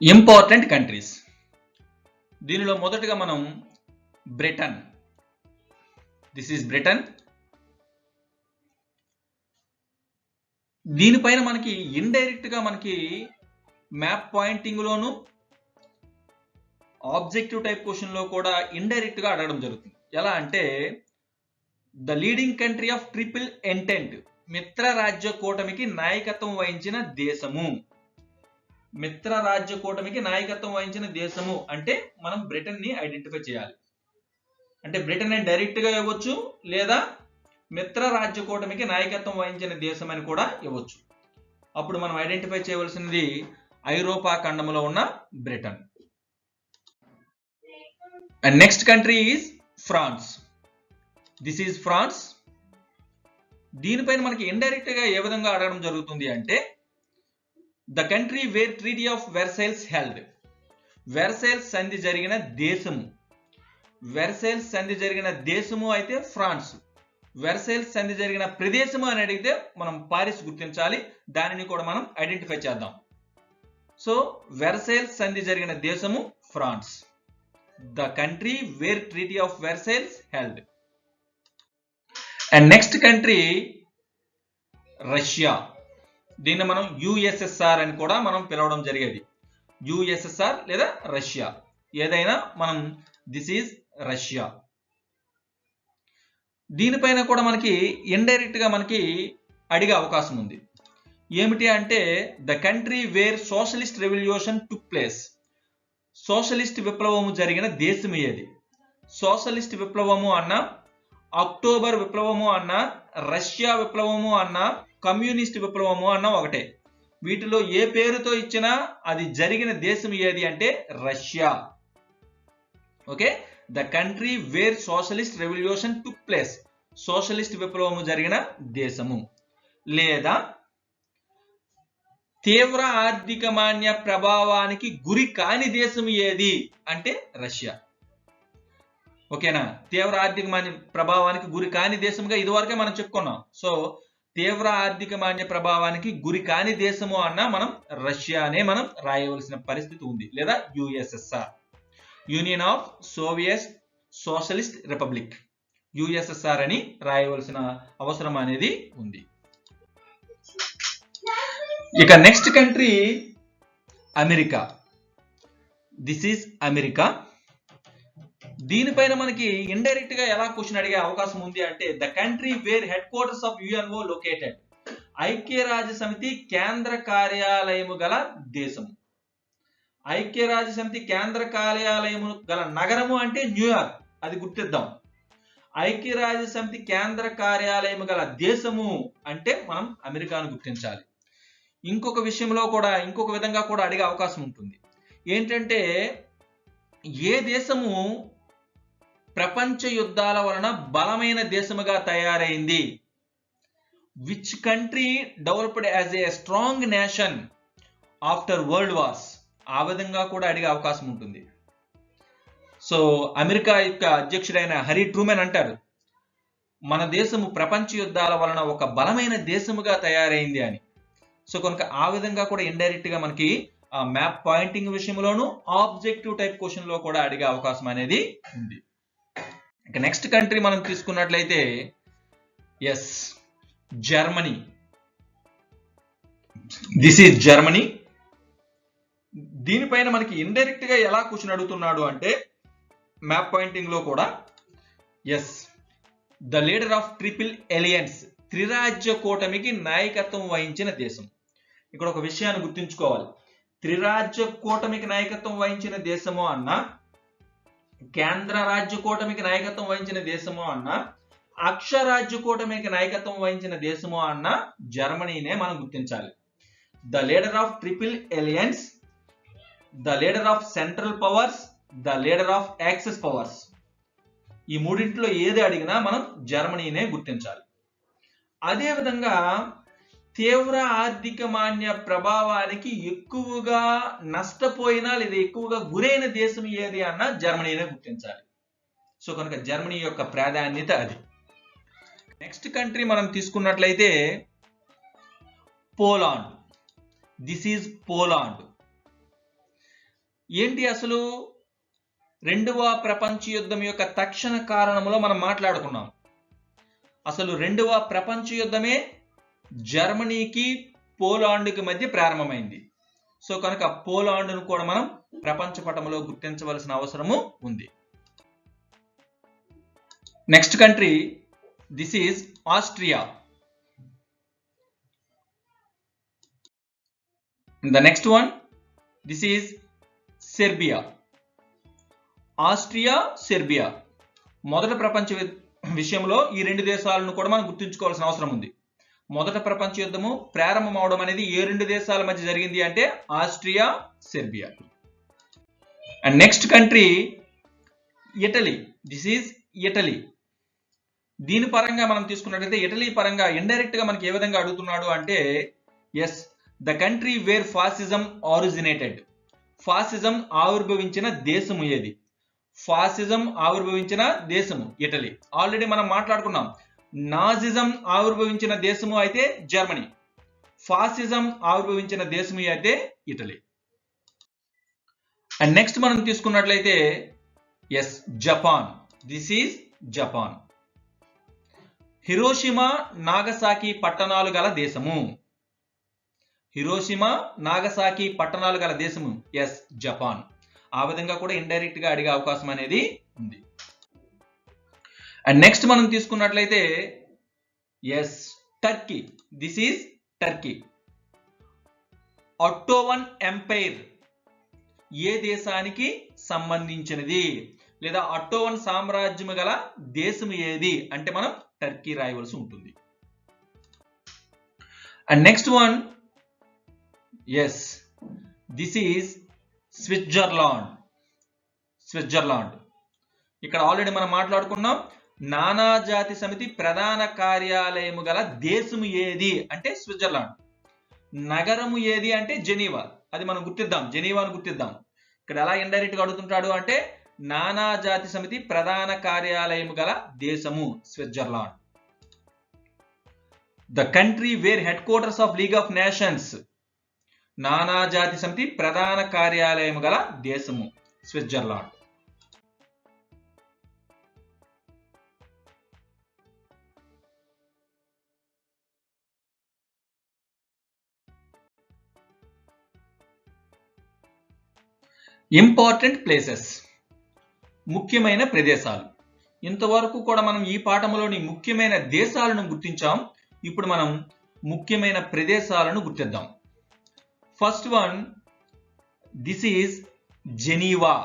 Important countries. దీనిలో మొదటగా మనం బ్రిటన్. This is Britain. దీనిపైన మనకి ఇండైరెక్ట్ గా మనకి మ్యాప్ పాయింటింగ్ లోను, ఆబ్జెక్టివ్ టైప్ క్వశ్చన్ లో కూడా ఇండైరెక్ట్ గా అడగడం జరుగుతుంది. ఎలా అంటే the leading country of triple entente, మిత్ర రాజ్య కూటమికి నాయకత్వం వహించిన దేశము. మిత్ర రాజ్య కూటమికి నాయకత్వం వహించిన దేశము అంటే మనం బ్రిటన్ ని ఐడెంటిఫై చేయాలి. అంటే బ్రిటన్ అని డైరెక్ట్ గా ఇవ్వచ్చు, లేదా మిత్ర రాజ్య కూటమికి నాయకత్వం వహించిన దేశం అని కూడా ఇవ్వచ్చు. అప్పుడు మనం ఐడెంటిఫై చేయవలసినది ఐరోపా ఖండంలో ఉన్న Britain. And next country is France. This is France. దీనిపైన మనకి ఇండైరెక్ట్ గా ఏ విధంగా అడగడం జరుగుతుంది అంటే the country where treaty of Versailles held. Versailles సంధి జరిగిన దేశము. వెర్సైల్స్ సంధి జరిగిన దేశము అయితే ఫ్రాన్స్. వెర్సైల్స్ సంధి జరిగిన ప్రదేశము అని అడిగితే మనం పారిస్ గుర్తించాలి. దానిని కూడా మనం ఐడెంటిఫై చేద్దాం. సో వెర్సైల్స్ సంధి జరిగిన దేశము France. The country where treaty of Versailles held. And next country Russia. దీన్ని మనం యుఎస్ఎస్ఆర్ అని కూడా మనం పిలవడం జరిగేది. యుఎస్ఎస్ఆర్ లేదా రష్యా ఏదైనా మనం దిస్ ఈజ్ రష్యా. దీనిపైన కూడా మనకి ఇండైరెక్ట్ గా మనకి అడిగే అవకాశం ఉంది. ఏమిటి అంటే the country where socialist revolution took place. Socialist విప్లవము జరిగిన దేశం ఏది? సోషలిస్ట్ విప్లవము అన్న, అక్టోబర్ విప్లవము అన్న, రష్యా విప్లవము అన్న, కమ్యూనిస్ట్ విప్లవము అన్న ఒకటే. వీటిలో ఏ పేరుతో ఇచ్చినా అది జరిగిన దేశం ఏది అంటే Russia. Okay, the country where socialist revolution took place. Socialist విప్లవము జరిగిన దేశము. లేదా తీవ్ర ఆర్థిక మాన్య ప్రభావానికి గురి కాని దేశం ఏది అంటే రష్యా. ఓకేనా, తీవ్ర ఆర్థిక మాన్య ప్రభావానికి గురి కాని దేశంగా ఇదివరకే మనం చెప్పుకున్నాం. సో తీవ్ర ఆర్థిక మాన్య ప్రభావానికి గురి కాని దేశము అన్న మనం రష్యా అనే మనం రాయవలసిన పరిస్థితి ఉంది. లేదా USSR, union of Soviet socialist republic, USSR అని రాయవలసిన అవసరం అనేది ఉంది. ఇక next country America. This is America. దీనిపైన మనకి ఇండైరెక్ట్ గా ఎలా క్వశ్చన్ అడిగే అవకాశం ఉంది అంటే the country where headquarters of UNO located. ఐక్యరాజ్య సమితి కేంద్ర కార్యాలయము గల దేశము. ఐక్యరాజ్య సమితి కేంద్ర కార్యాలయము గల నగరము అంటే న్యూయార్క్, అది గుర్తిద్దాం. ఐక్యరాజ్య సమితి కేంద్ర కార్యాలయము గల దేశము అంటే మనం అమెరికాను గుర్తించాలి. ఇంకొక విషయంలో కూడా ఇంకొక విధంగా కూడా అడిగే అవకాశం ఉంటుంది. ఏంటంటే ఏ దేశము ప్రపంచ యుద్ధాల వలన బలమైన దేశముగా తయారైంది? Which country developed as a strong nation after world wars? ఆ విధంగా కూడా అడిగే అవకాశం ఉంటుంది. సో అమెరికా యొక్క అధ్యక్షుడైన హరి ట్రూమెన్ అంటారు మన దేశము ప్రపంచ యుద్ధాల వలన ఒక బలమైన దేశముగా తయారైంది అని. సో కనుక ఆ విధంగా కూడా ఇండైరెక్ట్ గా మనకి మ్యాప్ పాయింటింగ్ విషయంలోనూ ఆబ్జెక్టివ్ టైప్ క్వశ్చన్ లో కూడా అడిగే అవకాశం అనేది ఉంది. ఇక నెక్స్ట్ కంట్రీ మనం తీసుకున్నట్లయితే as Germany. This is Germany. దీనిపైన మనకి ఇండైరెక్ట్ గా ఎలా క్వశ్చన్ అడుగుతున్నాడు అంటే మ్యాప్ పాయింటింగ్ లో కూడా as the leader of triple alliance, త్రిరాజ్య కూటమికి నాయకత్వం వహించిన దేశం. ఇక్కడ ఒక విషయాన్ని గుర్తుంచుకోవాలి. త్రిరాజ్య కూటమికి నాయకత్వం వహించిన దేశము అన్న, కేంద్ర రాజ్య కూటమికి నాయకత్వం వహించిన దేశము అన్న, అక్షరాజ్య కూటమికి నాయకత్వం వహించిన దేశము అన్న జర్మనీనే మనం గుర్తించాలి. The leader of triple alliance, the leader of central powers, the leader of axis powers. ఈ మూడింటిలో ఏది అడిగినా మనం జర్మనీనే గుర్తించాలి. అదే విధంగా తీవ్ర ఆర్థిక మాన్య ప్రభావానికి ఎక్కువగా నష్టపోయినా లేదా ఎక్కువగా గురైన దేశం ఏది అన్న జర్మనీనే గుర్తించాలి. సో కనుక జర్మనీ యొక్క ప్రాధాన్యత అది. నెక్స్ట్ కంట్రీ మనం తీసుకున్నట్లయితే పోలాండ్. This is Poland. ఏంటి అసలు రెండవ ప్రపంచ యుద్ధం యొక్క తక్షణ కారణంలో మనం మాట్లాడుకున్నాం. అసలు రెండవ ప్రపంచ యుద్ధమే జర్మనీకి పోలాండ్కి మధ్య ప్రారంభమైంది. సో కనుక పోలాండ్ను కూడా మనం ప్రపంచ పటంలో గుర్తించవలసిన అవసరము ఉంది. Next country this is Austria. The next one this is Serbia. Austria, Serbia. మొదటి ప్రపంచ విషయంలో ఈ రెండు దేశాలను కూడా మనం గుర్తుంచుకోవాల్సిన అవసరం ఉంది. మొదటి ప్రపంచ యుద్ధము ప్రారంభం అవడం అనేది ఏ రెండు దేశాల మధ్య జరిగింది అంటే Austria, Serbia. And next country Italy. This is Italy. దీని పరంగా మనం తీసుకున్నట్లయితే ఇటలీ పరంగా ఇండైరెక్ట్ గా మనకి ఏ విధంగా అడుగుతున్నాడు అంటే as the country where fascism originated. ఫాసిజం ఆవిర్భవించిన దేశము ఏది? ఫాసిజం ఆవిర్భవించిన దేశము ఇటలీ. ఆల్రెడీ మనం మాట్లాడుకున్నాం. నాజిజం ఆవిర్భవించిన దేశము అయితే జర్మనీ, ఫాసిజం ఆవిర్భవించిన దేశము అయితే ఇటలీ. అండ్ నెక్స్ట్ మనం తీసుకున్నట్లయితే as Japan. This is Japan. Hiroshima Nagasaki పట్టణాలు గల దేశము. హిరోషిమా నాగసాకి పట్టణాలు గల దేశము ఎస్ జపాన్. ఆ విధంగా కూడా ఇండైరెక్ట్ గా అడిగే అవకాశం అనేది ఉంది. అండ్ నెక్స్ట్ మనం తీసుకున్నట్లయితే as Turkey. This is Turkey. Ottoman empire ఏ దేశానికి సంబంధించినది? లేదా అట్టోవన్ సామ్రాజ్యం గల దేశం ఏది అంటే మనం టర్కీ రాయవలసి ఉంటుంది. And next one as this is Switzerland. Switzerland. ఇక్కడ ఆల్రెడీ మనం మాట్లాడుకున్నాం. నానాజాతి సమితి ప్రధాన కార్యాలయము గల దేశము ఏది అంటే స్విట్జర్లాండ్. నగరము ఏది అంటే జెనీవా. అది మనం గుర్తిద్దాం, జెనీవాను గుర్తిద్దాం. ఇక్కడ ఎలా ఇండైరెక్ట్ గా అడుగుతుంటాడు అంటే నానాజాతి సమితి ప్రధాన కార్యాలయము గల దేశము Switzerland. The country where headquarters of League of Nations. నానాజాతి సమితి ప్రధాన కార్యాలయము గల దేశము స్విట్జర్లాండ్. ఇంపార్టెంట్ ప్లేసెస్, ముఖ్యమైన ప్రదేశాలు. ఇంతవరకు కూడా మనం ఈ పాఠంలోని ముఖ్యమైన దేశాలను గుర్తించాం. ఇప్పుడు మనం ముఖ్యమైన ప్రదేశాలను గుర్తిద్దాం. First one this is Geneva.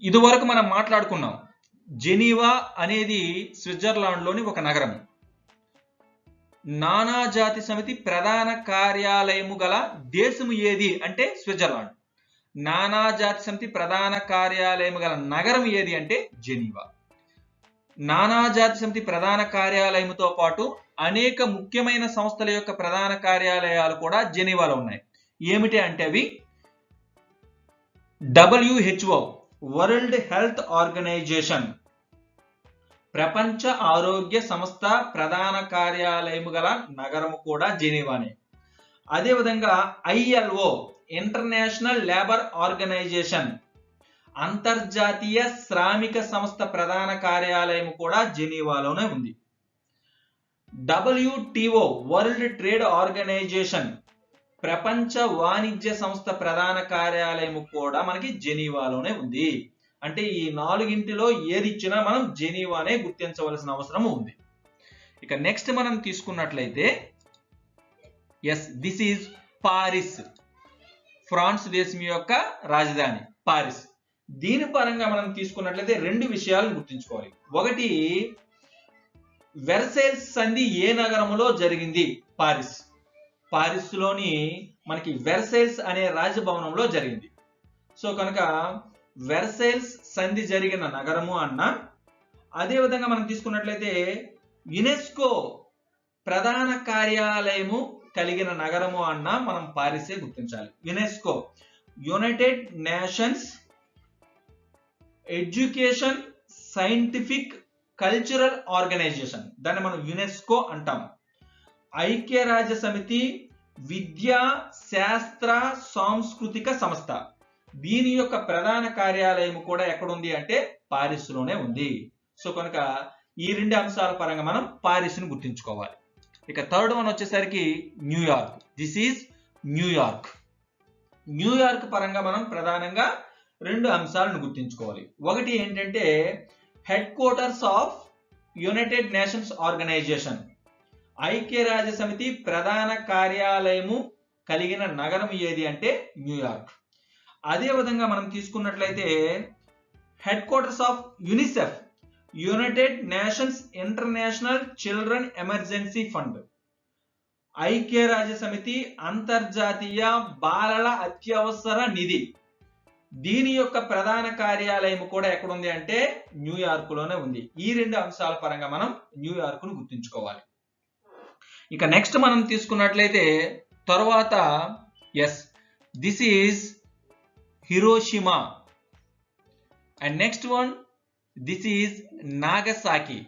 ఇదివరకు మనం మాట్లాడుకున్నాం. జెనీవా అనేది స్విట్జర్లాండ్ లోని ఒక నగరం. నానాజాతి సమితి ప్రధాన కార్యాలయము గల దేశము ఏది అంటే స్విట్జర్లాండ్. నానాజాతి సమితి ప్రధాన కార్యాలయము గల నగరం ఏది అంటే జెనీవా. నానాజాతి సమితి ప్రధాన కార్యాలయముతో పాటు అనేక ముఖ్యమైన సంస్థల యొక్క ప్రధాన కార్యాలయాలు కూడా జెనీవాలో ఉన్నాయి. ఏమిటి అంటే అవి WHO వరల్డ్ హెల్త్ ఆర్గనైజేషన్, ప్రపంచ ఆరోగ్య సంస్థ ప్రధాన కార్యాలయము గల నగరము కూడా జెనీవానే. అదేవిధంగా ILO ఇంటర్నేషనల్ లేబర్ ఆర్గనైజేషన్, అంతర్జాతీయ శ్రామిక సంస్థ ప్రధాన కార్యాలయం కూడా జెనీవాలోనే ఉంది. WTO వరల్డ్ ట్రేడ్ ఆర్గనైజేషన్, ప్రపంచ వాణిజ్య సంస్థ ప్రధాన కార్యాలయం కూడా మనకి జెనీవాలోనే ఉంది. అంటే ఈ నాలుగింటిలో ఏది ఇచ్చినా మనం జెనీవానే గుర్తించవలసిన అవసరం ఉంది. ఇక నెక్స్ట్ మనం తీసుకున్నట్లయితే as this is Paris. France దేశం యొక్క రాజధాని పారిస్. దీని పరంగా మనం తీసుకున్నట్లయితే రెండు విషయాలను గుర్తుంచుకోవాలి. ఒకటి, వెర్సైల్స్ సంధి ఏ నగరంలో జరిగింది? పారిస్. పారిస్ లోని మనకి వెర్సైల్స్ అనే రాజభవనంలో జరిగింది. సో కనుక వెర్సైల్స్ సంధి జరిగిన నగరము అన్న. అదే విధంగా మనం తీసుకున్నట్లయితే యునెస్కో ప్రధాన కార్యాలయము కలిగిన నగరము అన్న మనం పారిసే గుర్తించాలి. UNESCO United Nations Education Scientific Cultural Organisation, దాన్ని మనం యునెస్కో అంటాం. ఐక్యరాజ్య సమితి విద్యా శాస్త్ర సాంస్కృతిక సంస్థ, దీని యొక్క ప్రధాన కార్యాలయం కూడా ఎక్కడుంది అంటే పారిస్ లోనే ఉంది. సో కనుక ఈ రెండు అంశాల పరంగా మనం పారిస్ ను గుర్తించుకోవాలి. ఇక థర్డ్ వన్ వచ్చేసరికి New York. This is New York. New York పరంగా మనం ప్రధానంగా రెండు అంశాలను గుర్తించుకోవాలి. ఒకటి ఏంటంటే headquarters of United Nations organisation, ఐక్యరాజ్య సమితి ప్రధాన కార్యాలయము కలిగిన నగరం ఏది అంటే న్యూయార్క్. అదే విధంగా మనం తీసుకున్నట్లయితే head quarters of UNICEF, United nations international children emergency fund, ఐక్యరాజ్య సమితి అంతర్జాతీయ బాలల అత్యవసర నిధి, దీని యొక్క ప్రధాన కార్యాలయం కూడా ఎక్కడ ఉంది అంటే న్యూయార్క్ లోనే ఉంది. ఈ రెండు అంశాల పరంగా మనం న్యూయార్క్ ను గుర్తుంచుకోవాలి. ఇక నెక్స్ట్ మనం తీసుకున్నట్లయితే తర్వాత this is Hiroshima and next one this is Nagasaki.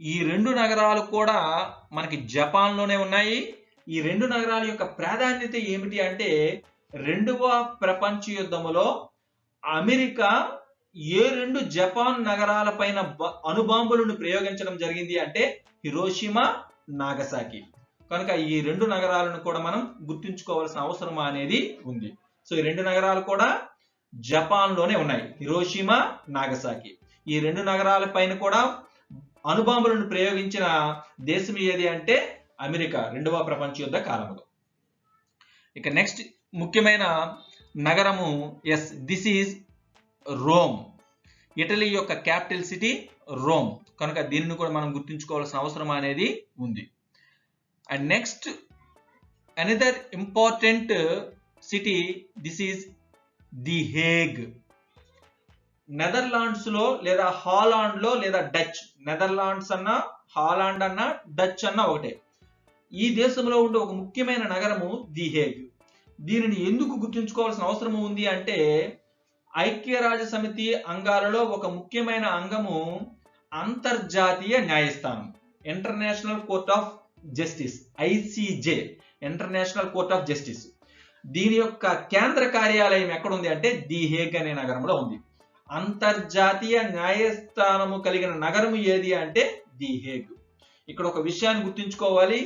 ఈ రెండు నగరాలు కూడా మనకి జపాన్ లోనే ఉన్నాయి. ఈ రెండు నగరాల యొక్క ప్రాధాన్యత ఏమిటి అంటే రెండవ ప్రపంచ యుద్ధములో అమెరికా ఏ రెండు జపాన్ నగరాల పైన అణుబాంబులను ప్రయోగించడం జరిగింది అంటే హిరోషిమా, నాగసాకి. కనుక ఈ రెండు నగరాలను కూడా మనం గుర్తుంచుకోవాల్సిన అవసరం అనేది ఉంది. సో ఈ రెండు నగరాలు కూడా జపాన్ లోనే ఉన్నాయి, హిరోషిమా, నాగసాకి. ఈ రెండు నగరాల పైన కూడా అణుబాంబులను ప్రయోగించిన దేశం ఏది అంటే అమెరికా రెండవ ప్రపంచ యుద్ధ కాలంలో. ఇక నెక్స్ట్ ముఖ్యమైన నగరము దిస్ ఈజ్ రోమ్. ఇటలీ యొక్క క్యాపిటల్ సిటీ రోమ్. కనుక దీనిని కూడా మనం గుర్తుంచుకోవాల్సిన అవసరం అనేది ఉంది. And next another important city this is the Hague. Netherlands లో లేదా హాలాండ్ లో లేదా డచ్, నెదర్లాండ్స్ అన్నా హాలాండ్ అన్నా డచ్ అన్నా ఒకటే. ఈ దేశంలో ఉండే ఒక ముఖ్యమైన నగరము ది హేగ్. దీనిని ఎందుకు గుర్తుంచుకోవాల్సిన అవసరం ఉంది అంటే ఐక్యరాజ్య సమితి అంగాలలో ఒక ముఖ్యమైన అంగము అంతర్జాతీయ న్యాయస్థానం, International Court of Justice, ICJ, International Court of Justice. దీని యొక్క కేంద్ర కార్యాలయం ఎక్కడ ఉంది అంటే ది హేగ్ అనే నగరంలో ఉంది. అంతర్జాతీయ న్యాయస్థానము కలిగిన నగరము ఏది అంటే ది హేగ్. ఇక్కడ ఒక విషయాన్ని గుర్తుంచుకోవాలి,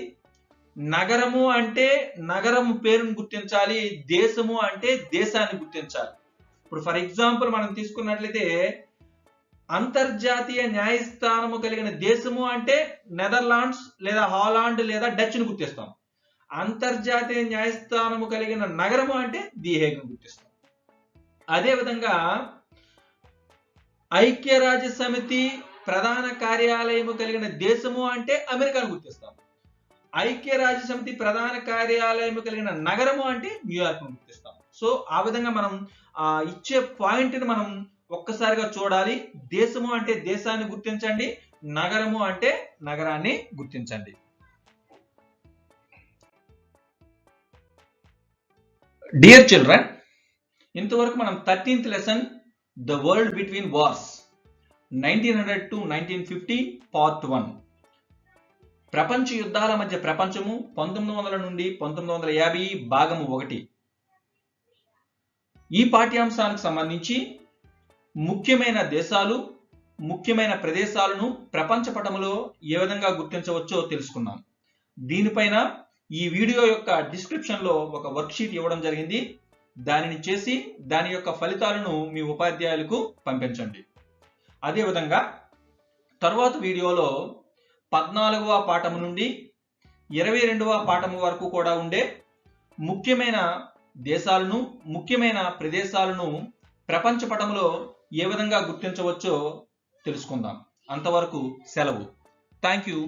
నగరము అంటే నగరము పేరును గుర్తించాలి, దేశము అంటే దేశాన్ని గుర్తించాలి. ఇప్పుడు ఫర్ ఎగ్జాంపుల్ మనం తీసుకున్నట్లయితే అంతర్జాతీయ న్యాయస్థానము కలిగిన దేశము అంటే నెదర్లాండ్స్ లేదా హాలాండ్ లేదా డచ్ ను గుర్తిస్తాం. అంతర్జాతీయ న్యాయస్థానము కలిగిన నగరము అంటే ది హేగ్ ను గుర్తిస్తాం. అదేవిధంగా ఐక్యరాజ్య సమితి ప్రధాన కార్యాలయము కలిగిన దేశము అంటే అమెరికాను గుర్తిస్తాం. ఐక్యరాజ్య సమితి ప్రధాన కార్యాలయం కలిగిన నగరము అంటే న్యూయార్క్ గుర్తిస్తాం. సో ఆ విధంగా మనం ఇచ్చే పాయింట్ ని మనం ఒక్కసారిగా చూడాలి. దేశము అంటే దేశాన్ని గుర్తించండి, నగరము అంటే నగరాన్ని గుర్తించండి. డియర్ చిల్డ్రన్, ఇంతవరకు మనం 13th lesson the world between wars 1900 to 1950 part 1, ప్రపంచ యుద్ధాల మధ్య ప్రపంచము 1900 నుండి 1950 భాగము 1. ఈ పాఠ్యాంశానికి సంబంధించి ముఖ్యమైన దేశాలు, ముఖ్యమైన ప్రదేశాలను ప్రపంచ పటములో ఏ విధంగా గుర్తించవచ్చో తెలుసుకున్నాం. దీనిపైన ఈ వీడియో యొక్క డిస్క్రిప్షన్ లో ఒక వర్క్షీట్ ఇవ్వడం జరిగింది. దానిని చేసి దాని యొక్క ఫలితాలను మీ ఉపాధ్యాయులకు పంపించండి. అదేవిధంగా తర్వాత వీడియోలో 14వ పాఠము నుండి 22వ పాఠము వరకు కూడా ఉండే ముఖ్యమైన దేశాలను, ముఖ్యమైన ప్రదేశాలను ప్రపంచ పటములో ఏ విధంగా గుర్తించవచ్చో తెలుసుకుందాం. అంతవరకు సెలవు. Thank you.